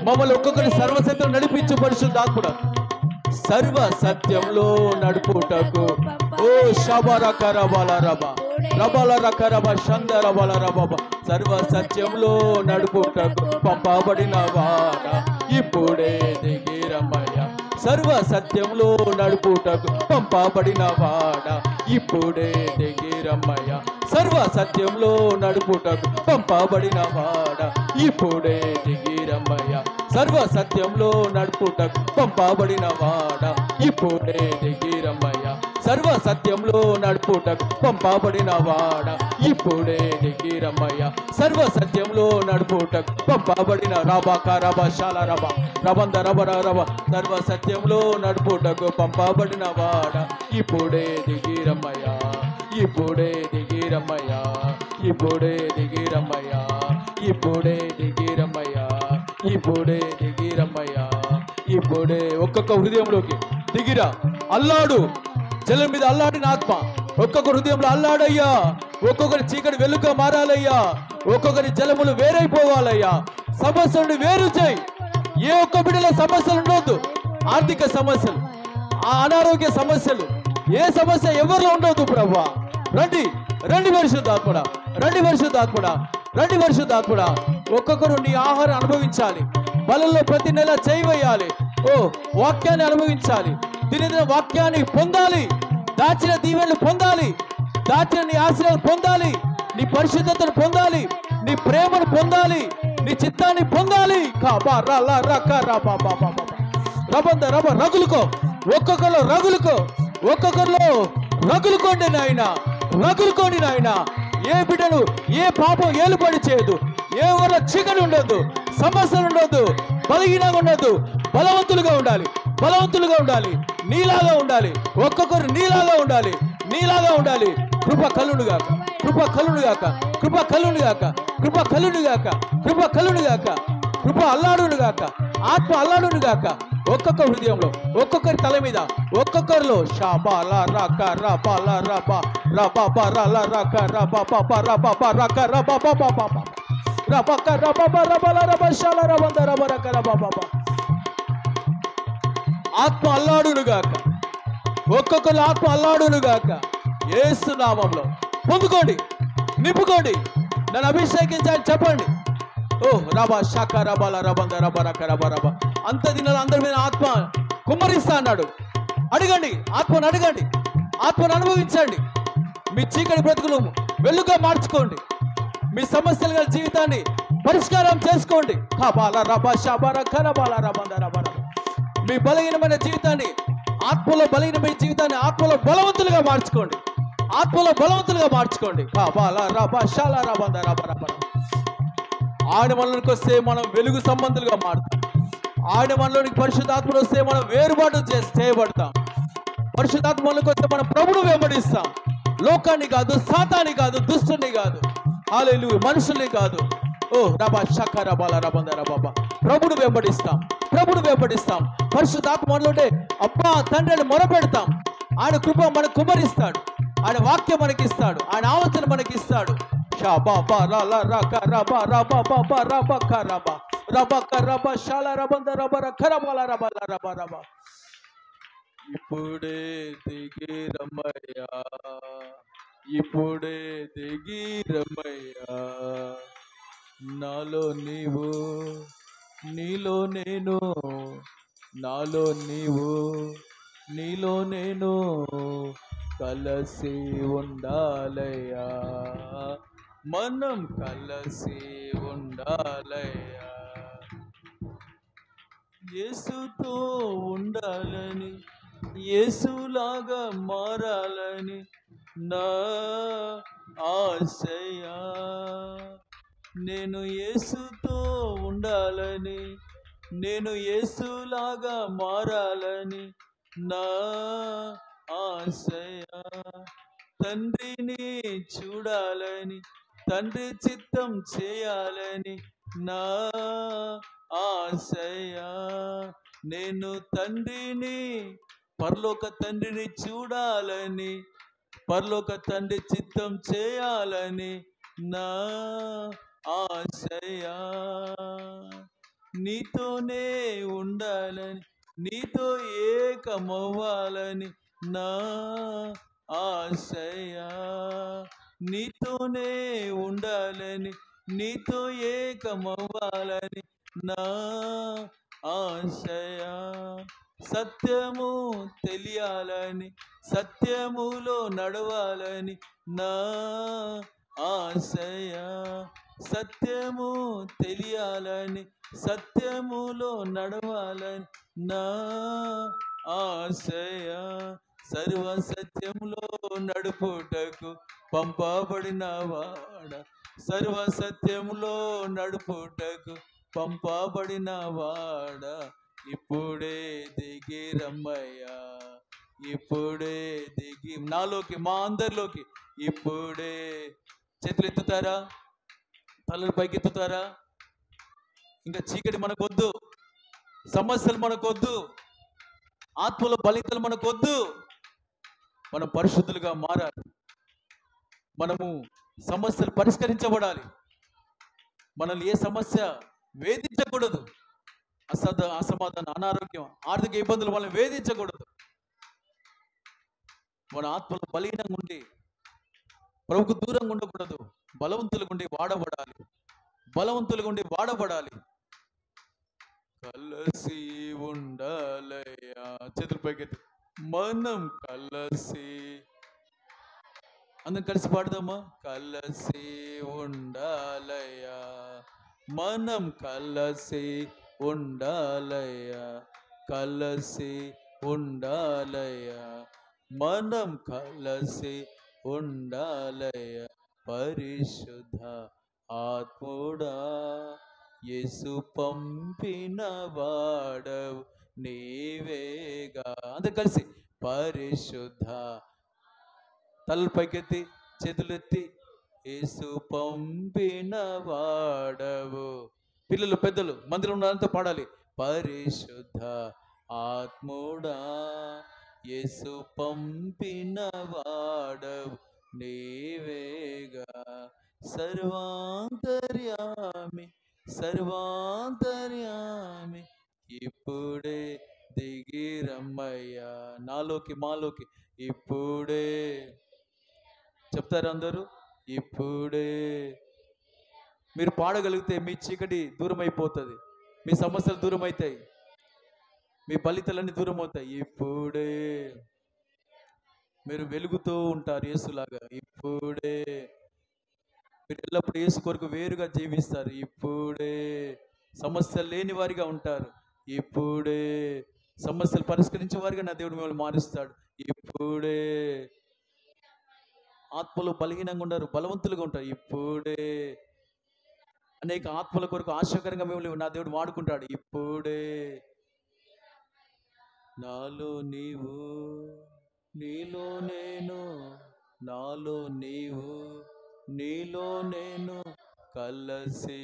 మమ్మల్ని ఒక్కొక్కరి సర్వసత్యం నడిపించు పరిశుద్ధాత్ముడా. సర్వ సత్యంలో నడుపుటకు ఓ శబరకరబల రబ రబల రకరబ షందరబల రబ. సర్వ సత్యంలో నడుపుటకు పంపబడిన వాడ ఇప్పుడే దిగిరమ్మయ్య. సర్వ సత్యంలో నడుపుటకు పంపబడిన వాడ ఇప్పుడే దిగిరమ్మయ్య. సర్వ సత్యంలో నడుపుటకు పంపబడిన వాడ ఇప్పుడే దిగిరమ్మయ్య. సర్వ సత్యంలో నడుపుటకు పంపబడిన వాడ ఇప్పుడే దిగిరమ్మయ్య. సర్వ సత్యంలో నడుపుటకు పంపబడిన వాడ ఇప్పుడే దిగిరమ్మయ్య. సర్వ సత్యంలో నడుపుటకు పంపబడిన రబక రబ శాల రబ రబంద రబర రబ. సర్వ సత్యంలో నడుపుటకు పంపబడిన వాడ ఇప్పుడే దిగిరమ్మయ్య. ఇప్పుడే దిగిరమ్మయ్య. ఇప్పుడే దిగిరమ్మయ్య. ఇప్పుడే దిగిరమ్మయ్య. ఇప్పుడే దిగిరమ్మయ్య. ఇప్పుడే ఒక్కొక్క హృదయంలోకి దిగిరా. అల్లాడు, జలం మీద అల్లాడిన ఆత్మ ఒక్కొక్క హృదయంలో అల్లాడయ్యా. ఒక్కొక్కరి చీకటి వెలుగుగా మారాలయ్యా. ఒక్కొక్కరి జలములు వేరైపోవాలయ్యా. సమస్యలను వేరు చేయి. ఏ ఒక్క బిడ్డలో సమస్యలు ఉండొద్దు. ఆర్థిక సమస్యలు, అనారోగ్య సమస్యలు, ఏ సమస్య ఎవరిలో ఉండవద్దు ప్రభువా. రండి రండి పరిశుద్ధాత్ముడా, రండి పరిశుద్ధాత్ముడా, రండి పరిశుద్ధాత్ముడా. ఒక్కొక్కరు నీ ఆహారం అనుభవించాలి. బలంలో ప్రతి నెల చేయవేయాలి. ఓ వాక్యాన్ని అనుభవించాలి. దినదిన వాక్యాన్ని పొందాలి. దాచిన దీవెనలు పొందాలి. దాచిన నీ ఆశీర్వాదాలు పొందాలి. నీ పరిశుద్ధతను పొందాలి. నీ ప్రేమను పొందాలి. నీ చిత్తాన్ని పొందాలి. రబంద రబ రగులుకో. ఒక్కొక్కరిలో రగులుకో. ఒక్కొక్కరిలో రగులుకోండి నాయన, రగులుకోండి నాయన. ఏ బిడ్డను ఏ పాపం ఏలుబడి చేయదు. ఏ వల్ల చీకటి ఉండొద్దు, సమస్యలు ఉండొద్దు, బలహీనంగా ఉండొద్దు. బలవంతులుగా ఉండాలి, బలవంతులుగా ఉండాలి. నీలాగా ఉండాలి. ఒక్కొక్కరు నీలాగా ఉండాలి, నీలాగా ఉండాలి. కృప కలునుగాక, కృప కలునుగాక, కృప కలునుగాక, కృప కలునుగాక, కృప కలునుగాక, కృప అల్లాడునుగాక, ఆత్మ అల్లాడునుగాక. ఒక్కొక్క హృదయంలో, ఒక్కొక్కరి తల మీద, ఒక్కొక్కరిలో షాబాల రక రబాల రబ రబ రల రక రబ రక రబ రబక రబ రబల రబ శాల రబంద రబ రక రబ. ఆత్మ అల్లాడునుగాక. ఒక్కొక్కరు ఆత్మ అల్లాడునుగాక. యేసు నామములో పొందుకోండి, నింపుకోండి. నన్ను అభిషేకించాలని చెప్పండి. ఓ రబా శాఖ రబాల రబంద రబ రక రబ రబ. అంత దినాలు అందరి మీద ఆత్మ కుమ్మరిస్తా అన్నాడు. అడగండి, ఆత్మను అడగండి, ఆత్మను అనుభవించండి. మీ చీకటి బ్రతుకులు వెలుగుగా మార్చుకోండి. మీ సమస్యలు గల జీవితాన్ని పరిష్కారం చేసుకోండి. మీ బలహీనమైన జీవితాన్ని, ఆత్మలో బలహీనమైన జీవితాన్ని ఆత్మలో బలవంతులుగా మార్చుకోండి. ఆత్మలో బలవంతులుగా మార్చుకోండి. ఆయన మనలోనికి వస్తే మనం వెలుగు సంబంధులుగా మారుతాం. ఆయన మనలోనికి పరిశుద్ధాత్మలు వస్తే మనం వేరుబాటు చేయబడతాం. పరిశుద్ధాత్మలోకి వస్తే మనం ప్రభువును వెంబడిస్తాం. లోకాన్ని కాదు, సాతాన్ని కాదు, దుష్టుని కాదు. హల్లెలూయా. మనుషుల్ని కాదు. ఓ రబా షక రబాల రబంద రబాబా. ప్రభుడు వెంబడిస్తాం, ప్రభుడు వెంబడిస్తాం. పరిశుద్ధాత్మ మనలోనే అబ్బా తండ్రిని మొరపెడతాం. ఆయన కృప మనకు కుమరిస్తాడు, ఆయన వాక్యం మనకి ఇస్తాడు, ఆయన ఆలోచన మనకి ఇస్తాడు. షాబా లా లా రా క రబా రబా బాబా రబా క రబా రబా క రబా షాల రబంద రబా ర ఖరబాల రబా ల రబా రబా. ఇప్పుడే దిగి రమ్మయ్యా, ఇప్పుడే దిగి రమ్మయ్యా. నాలో నీవు, నీలో నేను, నాలో నీవు, నీలో నేను కలిసి ఉండాలయ్యా, మనం కలిసి ఉండాలయ్యా. యేసుతో ఉండాలని, యేసులాగా మారాలని నా ఆశయా. నేను యేసుతో ఉండాలని, నేను యేసులాగా మారాలని నా ఆశయా. తండ్రిని చూడాలని, తండ్రి చిత్తం చేయాలని నా ఆశయా. నేను తండ్రిని, పరలోక తండ్రిని చూడాలని, పరలోక తండ్రి చిత్తం చేయాలని నా ఆశయా. నీతోనే ఉండాలని, నీతో ఏకమవ్వాలని నా ఆశయా. నీతోనే ఉండాలని, నీతో ఏకమవ్వాలని నా ఆశయా. సత్యము తెలియాలని, సత్యములో నడవాలని నా ఆశయా. సత్యము తెలియాలని, సత్యములో నడవాలని నా ఆశయా. సర్వ సత్యములో నడుపుటకు పంపబడిన వాడ, సర్వ సత్యములో నడుపుటకు పంపబడిన వాడ. ఇప్పుడే దిగి రమ్మయ్యా, ఇప్పుడే దిగి నాలోకి, మా అందరిలోకి ఇప్పుడే. చేతులు ఎత్తుతారా, తలలు పైకి ఎత్తుతారా? ఇంకా చీకటి మనకొద్దు, సమస్యలు మనకొద్దు, ఆత్మలో బలితలు మనకొద్దు. మనం పరిశుద్ధులుగా మారాలి, మనము సమస్యలు పరిష్కరించబడాలి. మనల్ని ఏ సమస్య వేధించకూడదు. అసమాధానం, అనారోగ్యం, ఆర్థిక ఇబ్బందులు మనల్ని వేధించకూడదు. మన ఆత్మలు బలీనంగా ఉండి ప్రభుకు దూరంగా ఉండకూడదు. బలవంతులుగా ఉండి వాడబడాలి, బలవంతులుగా ఉండి వాడబడాలి. కలిసి ఉండాలయ్యా. చేతులు పైకెత్తి మనం కలిసి, అందరం కలిసి పాడదామా? కలిసి ఉండాలయ్యా, మనం కలిసి ఉండాలయ్యా, కలిసి ఉండాలయ్యా, మనం కలిసి ఉండాలయ్యా. పరిశుద్ధ ఆత్ముడా, యేసు పంపిన వాడవు నీవేగా. అందరు కలిసి పరిశుద్ధ, తలలు పైకెత్తి చేతులు ఎత్తి, యేసు పంపిన వాడవు. పిల్లలు పెద్దలు మందిరం ఉన్నంతా పాడాలి. పరిశుద్ధ ఆత్ముడా, యేసు పంపిన వాడవు నీవేగా. సర్వాంతర్యామి, సర్వాంతర్యామి, ఇప్పుడే దిగి రమ్మయ్యా. నాలోకి, మాలోకి ఇప్పుడే. చెప్తారు అందరూ? ఇప్పుడే. మీరు పాడగలిగితే మీ చీకటి దూరం అయిపోతుంది, మీ సమస్యలు దూరం అవుతాయి, మీ ఫలితాలన్నీ దూరం అవుతాయి. ఇప్పుడే మీరు వెలుగుతూ ఉంటారు యేసులాగా. ఇప్పుడే మీరు ఎల్లప్పుడూ యేసు కొరకు వేరుగా జీవిస్తారు. ఇప్పుడే సమస్యలు లేని వారిగా ఉంటారు. ఇప్పుడే సమస్యలు పరిష్కరించే వారిగా నా దేవుడు మిమ్మల్ని మారుస్తాడు. ఇప్పుడే ఆత్మలు బలహీనంగా ఉండరు, బలవంతులుగా ఉంటారు. ఇప్పుడే అనేక ఆత్మల కొరకు ఆశ్చర్యకరంగా మిమ్మల్ని నా దేవుడు వాడుకుంటాడు. ఇప్పుడే నాలో నీవు, నీలో నేను, నాలో నీవు, నీలో నేను కలసి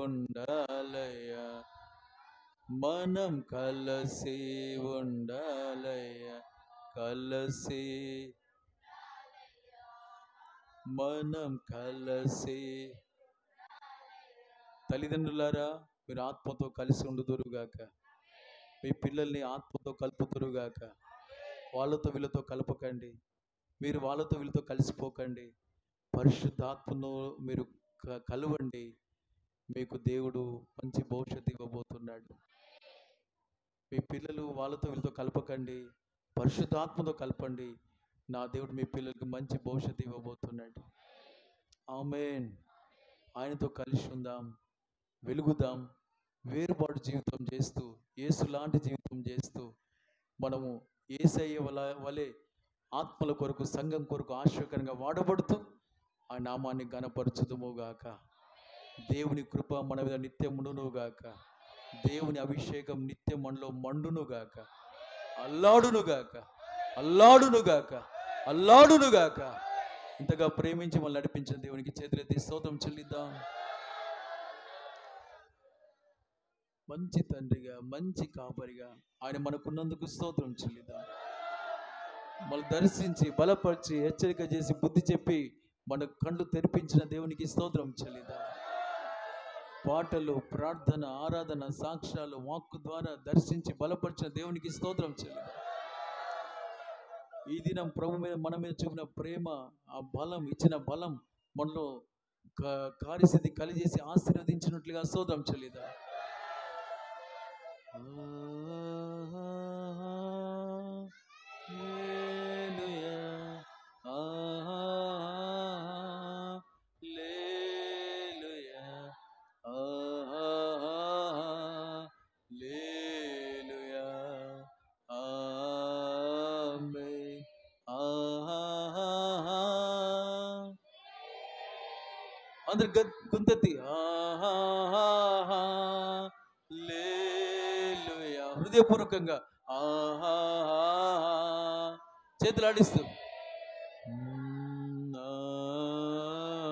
ఉండాలయ్యా, మనం కలసి ఉండాలయ్యా, కలసి మనం కలసి. తల్లిదండ్రులారా, మీరు ఆత్మతో కలిసి ఉండుదురుగాక, మీ పిల్లల్ని ఆత్మతో కలుపుదురుగాక. వాళ్ళతో వీళ్ళతో కలపకండి, మీరు వాళ్ళతో వీళ్ళతో కలిసిపోకండి. పరిశుద్ధాత్మను మీరు కలవండి. మీకు దేవుడు మంచి భవిష్యత్తు ఇవ్వబోతున్నాడు. మీ పిల్లలు వాళ్ళతో వీళ్ళతో కలపకండి, పరిశుద్ధాత్మతో కలపండి. నా దేవుడు మీ పిల్లలకి మంచి భవిష్యత్తు ఇవ్వబోతున్నాడు. ఆమేన్. ఆయనతో కలిసి ఉందాం, వెలుగుదాం, వేరుపాటు జీవితం చేస్తూ, యేసు లాంటి జీవితం చేస్తూ, మనము యేసయ్య వలె ఆత్మల కొరకు, సంఘం కొరకు ఆశ్చర్యకరంగా వాడబడుతూ ఆ నామాన్ని ఘనపరచుదుముగాక. దేవుని కృప మన మీద నిత్యం ఉండునుగాక. దేవుని అభిషేకం నిత్యం మనలో మండునుగాక, అల్లాడునుగాక, అల్లాడునుగాక, అల్లాడునుగాక. ఇంతగా ప్రేమించి మనల్ని నడిపించిన దేవునికి చేతులెత్తి స్తోత్రం చెల్లిద్దాం. మంచి తండ్రిగా, మంచి కాపరిగా ఆయన మనకున్నందుకు స్తోత్రం చెల్లిద్దాం. మనల్ని దర్శించి, బలపరిచి, హెచ్చరిక చేసి, బుద్ధి చెప్పి మన కళ్ళు తెరిపించిన దేవునికి స్తోత్రం చెల్లిద్దాం. పాటలు, ప్రార్థన, ఆరాధన, సాక్ష్యాలు, వాక్కు ద్వారా దర్శించి బలపరిచిన దేవునికి స్తోత్రం చెల్లిద్దాం. ఈ దినం ప్రభు మీద మన మీద చూపిన ప్రేమ, ఆ బలం, ఇచ్చిన బలం మనలో కార్యసిద్ధి కలిగేసి ఆశీర్వదించినట్లుగా స్తోత్రం చెల్లిద్దాం. అందరు గుంతెత్తి హల్లెలూయా, హృదయపూర్వకంగా చేతులు ఆడిస్తూ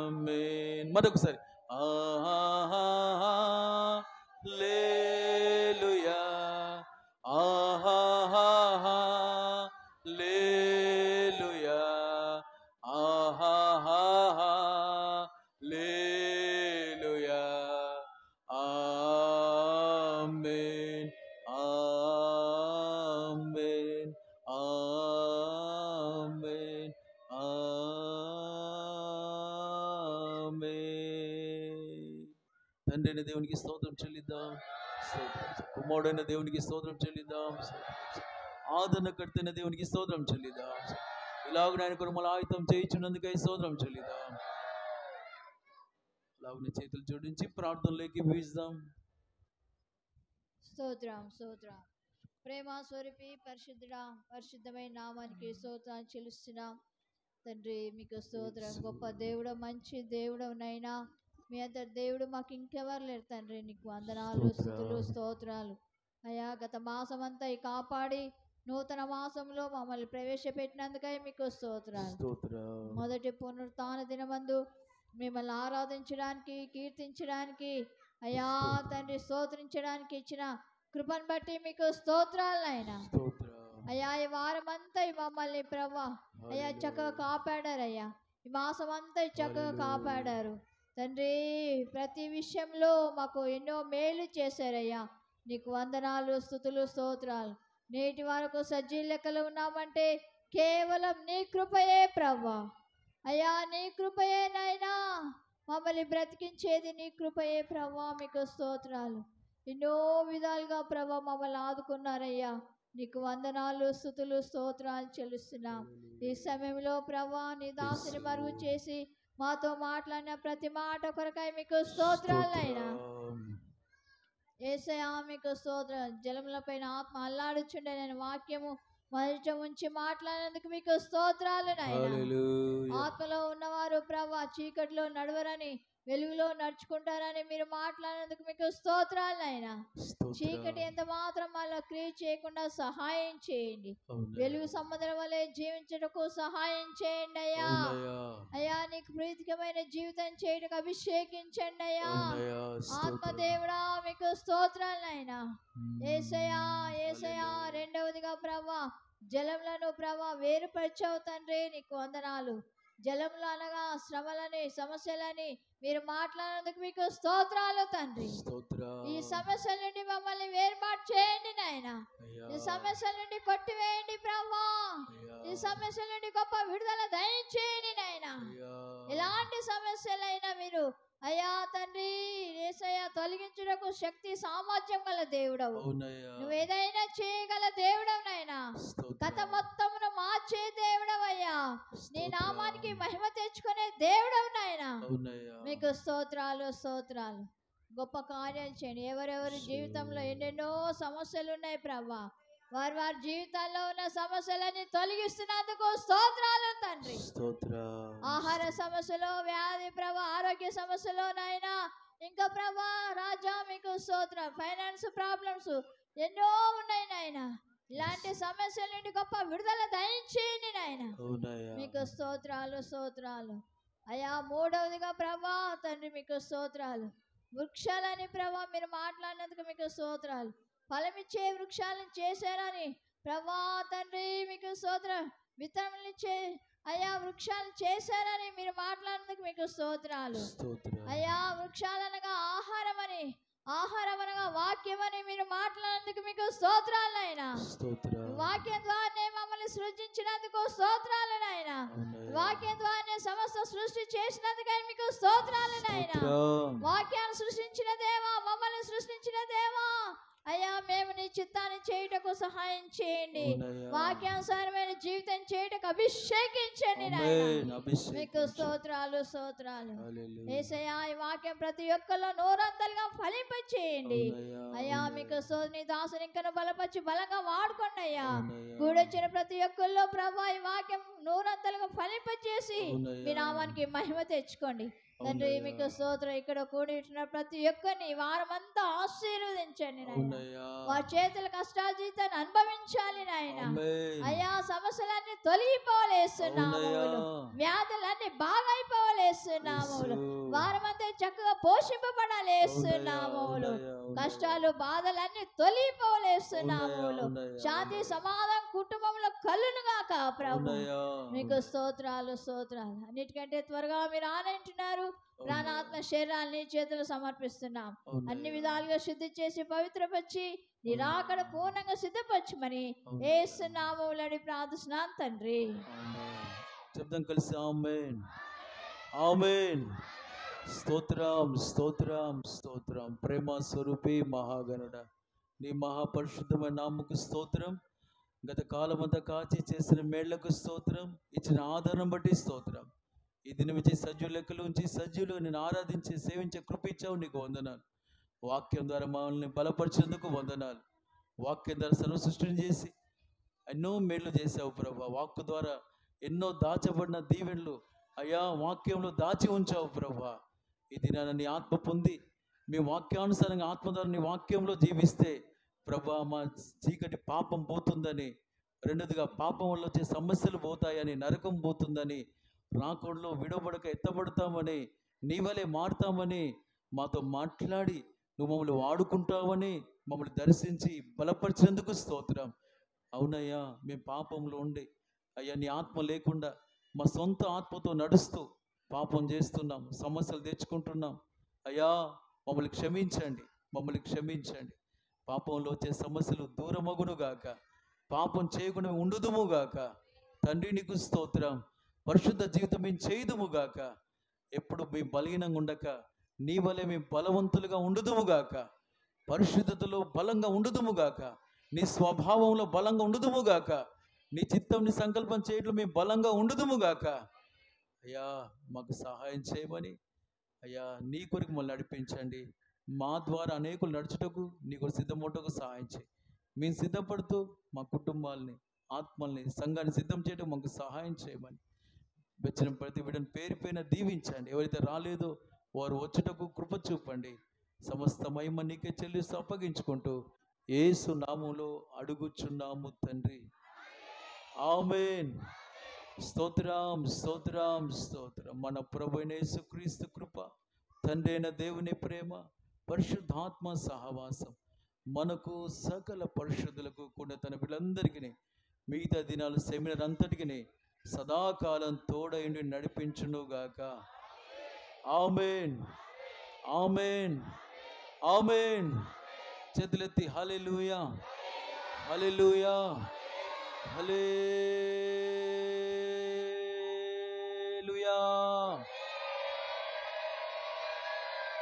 ఆమేన్. మరొకసారి హల్లెలూయా, హల్లెలూయా, హల్లెలూయా, ఆమేన్, ఆమేన్, ఆమేన్, ఆమేన్. తండ్రి అయిన దేవునికి స్తోత్రం చెల్లిద్దాం, కుమారుడైన దేవునికి స్తోత్రం చెల్లిద్దాం, ఆదరణకర్తైన దేవునికి స్తోత్రం చెల్లిద్దాం. ఇలాగ ఆయన కొరకు మళ్ళీ ఆయుధం చేయించున్నందుకై స్తోత్రం చెల్లిద్దాం. అలాగ చేతులు జోడించి ప్రార్థనలోకి వీస్తాం. స్తోత్రం, స్తోత్రం. ప్రేమ స్వరూపి పరిశుద్ధుడా, పరిశుద్ధమైన నామానికి స్తోత్రం చెల్లిస్తున్నాం తండ్రి. మీకు స్తోత్రం. గొప్ప దేవుడు, మంచి దేవుడు నైనా, మీ అంతటి దేవుడు మాకు ఇంకెవరు లేరు తండ్రి. నీకు వందనాలు, స్తుతులు, స్తోత్రాలు అయ్యా. గత మాసం అంతా కాపాడి నూతన మాసంలో మమ్మల్ని ప్రవేశపెట్టినందుకై మీకు స్తోత్రాలు. మొదటి పునరుత్థాన దినమందు మిమ్మల్ని ఆరాధించడానికి, కీర్తించడానికి అయ్యా తండ్రి, స్తోత్రించడానికి ఇచ్చిన కృపను బట్టి మీకు స్తోత్రాలు నాయనా. అయ్యా ఈ వారం అంతా మమ్మల్ని ప్రభా అయ్యా చక్కగా కాపాడారు అయ్యా. ఈ మాసం అంతా చక్కగా కాపాడారు తండ్రి. ప్రతి విషయంలో మాకు ఎన్నో మేలు చేశారయ్యా. నీకు వందనాలు, స్తుతులు, స్తోత్రాలు. నేటి వరకు సజీవ లెక్కలు ఉన్నామంటే కేవలం నీ కృపయే ప్రభా అయ్యా. నీ కృపయే నాయనా మమ్మల్ని బ్రతికించేది, నీ కృపయే ప్రభా. మీకు స్తోత్రాలు. ఎన్నో విధాలుగా ప్రభా మమ్మల్ని ఆదుకున్నారయ్యా. నీకు వందనాలు, స్తుతులు, స్తోత్రాలు చెల్లిస్తున్నాం. ఈ సమయంలో ప్రభా నీ దాసుని మరుగు చేసి మాతో మాట్లాడిన ప్రతి మాట కొరకై మీకు స్తోత్రాలైనా యేసయ్యా. మీకు స్తోత్రం. జలముల పైన ఆత్మ అల్లాడుచుండే నేను వాక్యము మొదట ఉంచి మాట్లాడినందుకు మీకు స్తోత్రాలు నాయనా. ఆత్మలో ఉన్నవారు ప్రభా చీకటిలో నడవరని వెలుగులో నడుచుకుంటారని మీరు మాట్లాడినందుకు మీకు స్తోత్రాలు నాయనా. చీకటి ఎంత మాత్రం అలా క్రియేట్ చేయకుండా సహాయం చేయండి. వెలుగు సముద్రం వలె జీవించటకు సహాయం చేయండి అయ్యా. అయ్యా నీకు ప్రీతికమైన జీవితం చేయటకు అభిషేకించండి అయ్యా. ఆత్మదేవుడా మీకు స్తోత్రాలు నాయనా. యేసయ్యా యేసయ్యా. రెండవదిగా ప్రభా జలములను ప్రభా వేరుపరిచావు తండ్రి, నీకు వందనాలు. జలములు అనగా శ్రమలని సమస్యలని మీరు మాట్లాడినందుకు మీకు స్తోత్రాలు తండ్రి. ఈ సమస్యల నుండి మమ్మల్ని వేరుపాటు చేయండి నాయన. ఈ సమస్యల నుండి కొట్టివేయండి ప్రభా. ఈ సమస్యల నుండి గొప్ప విడుదల దయచేయండి నాయన. ఎలాంటి సమస్యలైనా మీరు అయ్యా తండ్రి యేసయ్య తొలగించుటకు శక్తి సామర్థ్యం గల దేవుడవు. నువ్వు ఏదైనా చేయగల దేవుడవు నాయనా. కథ మొత్తమును మార్చే దేవుడవయ్యా. నీ నామానికి మహిమ తెచ్చుకునే దేవుడవు నాయనా. మీకు స్తోత్రాలు స్తోత్రాలు. గొప్ప కార్యాలు చేయండి. ఎవరెవరి జీవితంలో ఎన్నెన్నో సమస్యలు ఉన్నాయి ప్రభా, వారి వారి జీవితాల్లో ఉన్న సమస్యలని తొలగిస్తున్నందుకు స్తోత్రాలు తండ్రి. ఆహార సమస్యలు, వ్యాధి ప్రభా, ఆరోగ్య సమస్యలు నాయనా, ఇంకా ప్రభా రాజా మీకు స్తోత్రం. ఫైనాన్స్ ప్రాబ్లమ్స్ ఎన్నో ఉన్నాయి నాయనా. ఇలాంటి సమస్యల నుండి గొప్ప విడుదల దయచేయండి నాయన. మీకు స్తోత్రాలు స్తోత్రాలు అయ్యా. మూడవదిగా ప్రభా తండ్రి మీకు స్తోత్రాలు. వృక్షాలని ప్రభా మీరు మాట్లాడినందుకు మీకు స్తోత్రాలు. ఫలమిచ్చే వృక్షాలను చేశారని ప్రభా తండ్రి మీకు స్తోత్రం. విత్తనమిచ్చే అయ్యా వృక్షాలను చేశారని మీరు మాట్లాడినందుకు మీకు స్తోత్రాలు అయ్యా. వృక్షాలనగా ఆహారమని, ఆహారమనగా వాక్యమని మీరు మాట్లాడినందుకు మీకు స్తోత్రాలు నాయనా. వాక్యం ద్వారానే మమ్మల్ని సృజించినందుకు స్తోత్రాలు నాయనా. వాక్యం ద్వారానే సమస్త సృష్టి చేసినందుకని మీకు స్తోత్రాలు నాయనా. వాక్యాన్ని సృష్టించిన దేవా, మమ్మల్ని సృష్టించిన దేవా అయ్యా, మేము నీ చిత్తాన్ని చేయుటకు సహాయం చేయండి. వాక్యానుసారమైన జీవితం చేయుటకు అభిషేకించండి నాయనా. మీకు స్తోత్రాలు స్తోత్రాలు యేసయ్యా. ఈ వాక్యం ప్రతి ఒక్కరిలో నూరంతలుగా ఫలింపచేయండి అయ్యా. మీకు నీ దాసుని ఇంకా బలపరిచి బలంగా వాడుకోండి అయ్యా. కూడొచ్చిన ప్రతి ఒక్కరిలో ప్రభా ఈ వాక్యం నూరంతలుగా ఫలింపచేసి మీ నామానికి మహిమ తెచ్చుకోండి తండ్రి. మీకు స్తోత్రం. ఇక్కడ కూడి ఉంటున్న ప్రతి ఒక్కరిని వారం అంతా ఆశీర్వదించండి నాయన. వారి చేతుల కష్టాజీతాన్ని అనుభవించాలి నాయన. అయ్యా సమస్యలన్నీ తొలగిపోలేస్తున్నాము, వ్యాధులన్నీ బాగా అయిపోలేస్తున్నాము, వారమంతా చక్కగా పోషింపబడాలేస్తున్నాము, కష్టాలు బాధలన్నీ తొలగిపోలేస్తున్నాము, శాంతి సమాధానం కుటుంబంలో కలును గాక ప్రభు. మీకు స్తోత్రాలు స్తోత్రాలు. అన్నిటికంటే త్వరగా మీరు ఆనంటున్నారు. ప్రాణాత్మ శరీరాన్ని చేతులు సమర్పిస్తున్నాం. అన్ని విధాలుగా శుద్ధి చేసి పవిత్రపరిచి నిరాకడ పూర్ణంగా సిద్ధపరచమని యేసు నామములో ప్రార్థిస్తున్నాను తండ్రి. శబ్దం కలిసి ఆమేన్ ఆమేన్. స్తోత్రం స్తోత్రం స్తోత్రం. ప్రేమ స్వరూపి మహాగణుడ నీ మహాపరిశుద్ధమైన నామకు స్తోత్రం. గత కాలమంతా కాచి చేసిన మేళ్లకు స్తోత్రం. ఇచ్చిన ఆదరణ బట్టి స్తోత్రం. ఈ దినం ఇచ్చే సజీవ లెక్కలు ఉంచి సజీవులు నేను ఆరాధించి సేవించే కృపించావు, నీకు వందనాలు. వాక్యం ద్వారా మమ్మల్ని బలపరిచేందుకు వందనాలు. వాక్యం ద్వారా సర్వ సృష్టిని చేసి ఎన్నో మేళ్లు చేసావు ప్రభా. వాక్కు ద్వారా ఎన్నో దాచబడిన దీవెనలు అయ్యా వాక్యంలో దాచి ఉంచావు ప్రభా. ఈ దినాన్ని నీ ఆత్మ పొంది మీ వాక్యానుసారంగా ఆత్మ ద్వారా నీ వాక్యంలో జీవిస్తే ప్రభా మా చీకటి పాపం పోతుందని, రెండోదిగా పాపం వల్ల వచ్చే సమస్యలు పోతాయని, నరకం పోతుందని, రాకుండా విడవబడక ఎత్తబడతామని, నీ వలే మారుతామని మాతో మాట్లాడి నువ్వు మమ్మల్ని వాడుకుంటావని మమ్మల్ని దర్శించి బలపరిచినందుకు స్తోత్రం. అవునయ్యా, మేము పాపంలో ఉండి అయ్యా నీ ఆత్మ లేకుండా మా సొంత ఆత్మతో నడుస్తూ పాపం చేస్తున్నాం, సమస్యలు తెచ్చుకుంటున్నాం. అయ్యా మమ్మల్ని క్షమించండి, మమ్మల్ని క్షమించండి. పాపంలో వచ్చే సమస్యలు దూరమగునుగాక, పాపం చేయకుండా ఉండుదుముగాక. తండ్రి నీకు స్తోత్రం. పరిశుద్ధ జీవితం మేము చేయుదుముగాక. ఎప్పుడు మేము బలహీనంగా ఉండక నీ వలె మేము బలవంతులుగా ఉండుదుముగాక. పరిశుద్ధతలో బలంగా ఉండుదుముగాక. నీ స్వభావంలో బలంగా ఉండుదుముగాక. నీ చిత్తం నీ సంకల్పం చేయట్లో మేము బలంగా ఉండుదుముగాక. అయ్యా మాకు సహాయం చేయమని అయ్యా నీ కొరకు మమ్మల్ని నడిపించండి. మా ద్వారా అనేకులు నడుచుటకు నీ కొరకు సిద్ధమవుటకు సహాయం చేయి. మేము సిద్ధపడుతూ మా కుటుంబాలని, ఆత్మల్ని, సంఘాన్ని సిద్ధం చేయడం మాకు సహాయం చేయమని వచ్చిన ప్రతి బిడ్డను పేరు పైన దీవించండి. ఎవరైతే రాలేదో వారు వచ్చుటకు కృప చూపండి. సమస్త మహిమ నీకే చెల్లిస్తూ అప్పగించుకుంటూ యేసు నామములో అడుగుచున్నాము తండ్రి. ఆమేన్. స్తోత్రం స్తోత్రం స్తోత్రం. మన ప్రభువైన యేసుక్రీస్తు కృప, తండ్రి అయిన దేవుని ప్రేమ, పరిశుద్ధాత్మ సహవాసం మనకు సకల పరిశుద్ధులకు కూడా తన పిల్లలందరికీ మిగతా దినాలు సెమినార్ అంతటికి సదాకాలం తోడైండి నడిపించునుగాక. ఆమేన్ ఆమేన్ ఆమేన్. చేతులెత్తి హల్లెలూయా హల్లెలూయా హల్లెలూయా.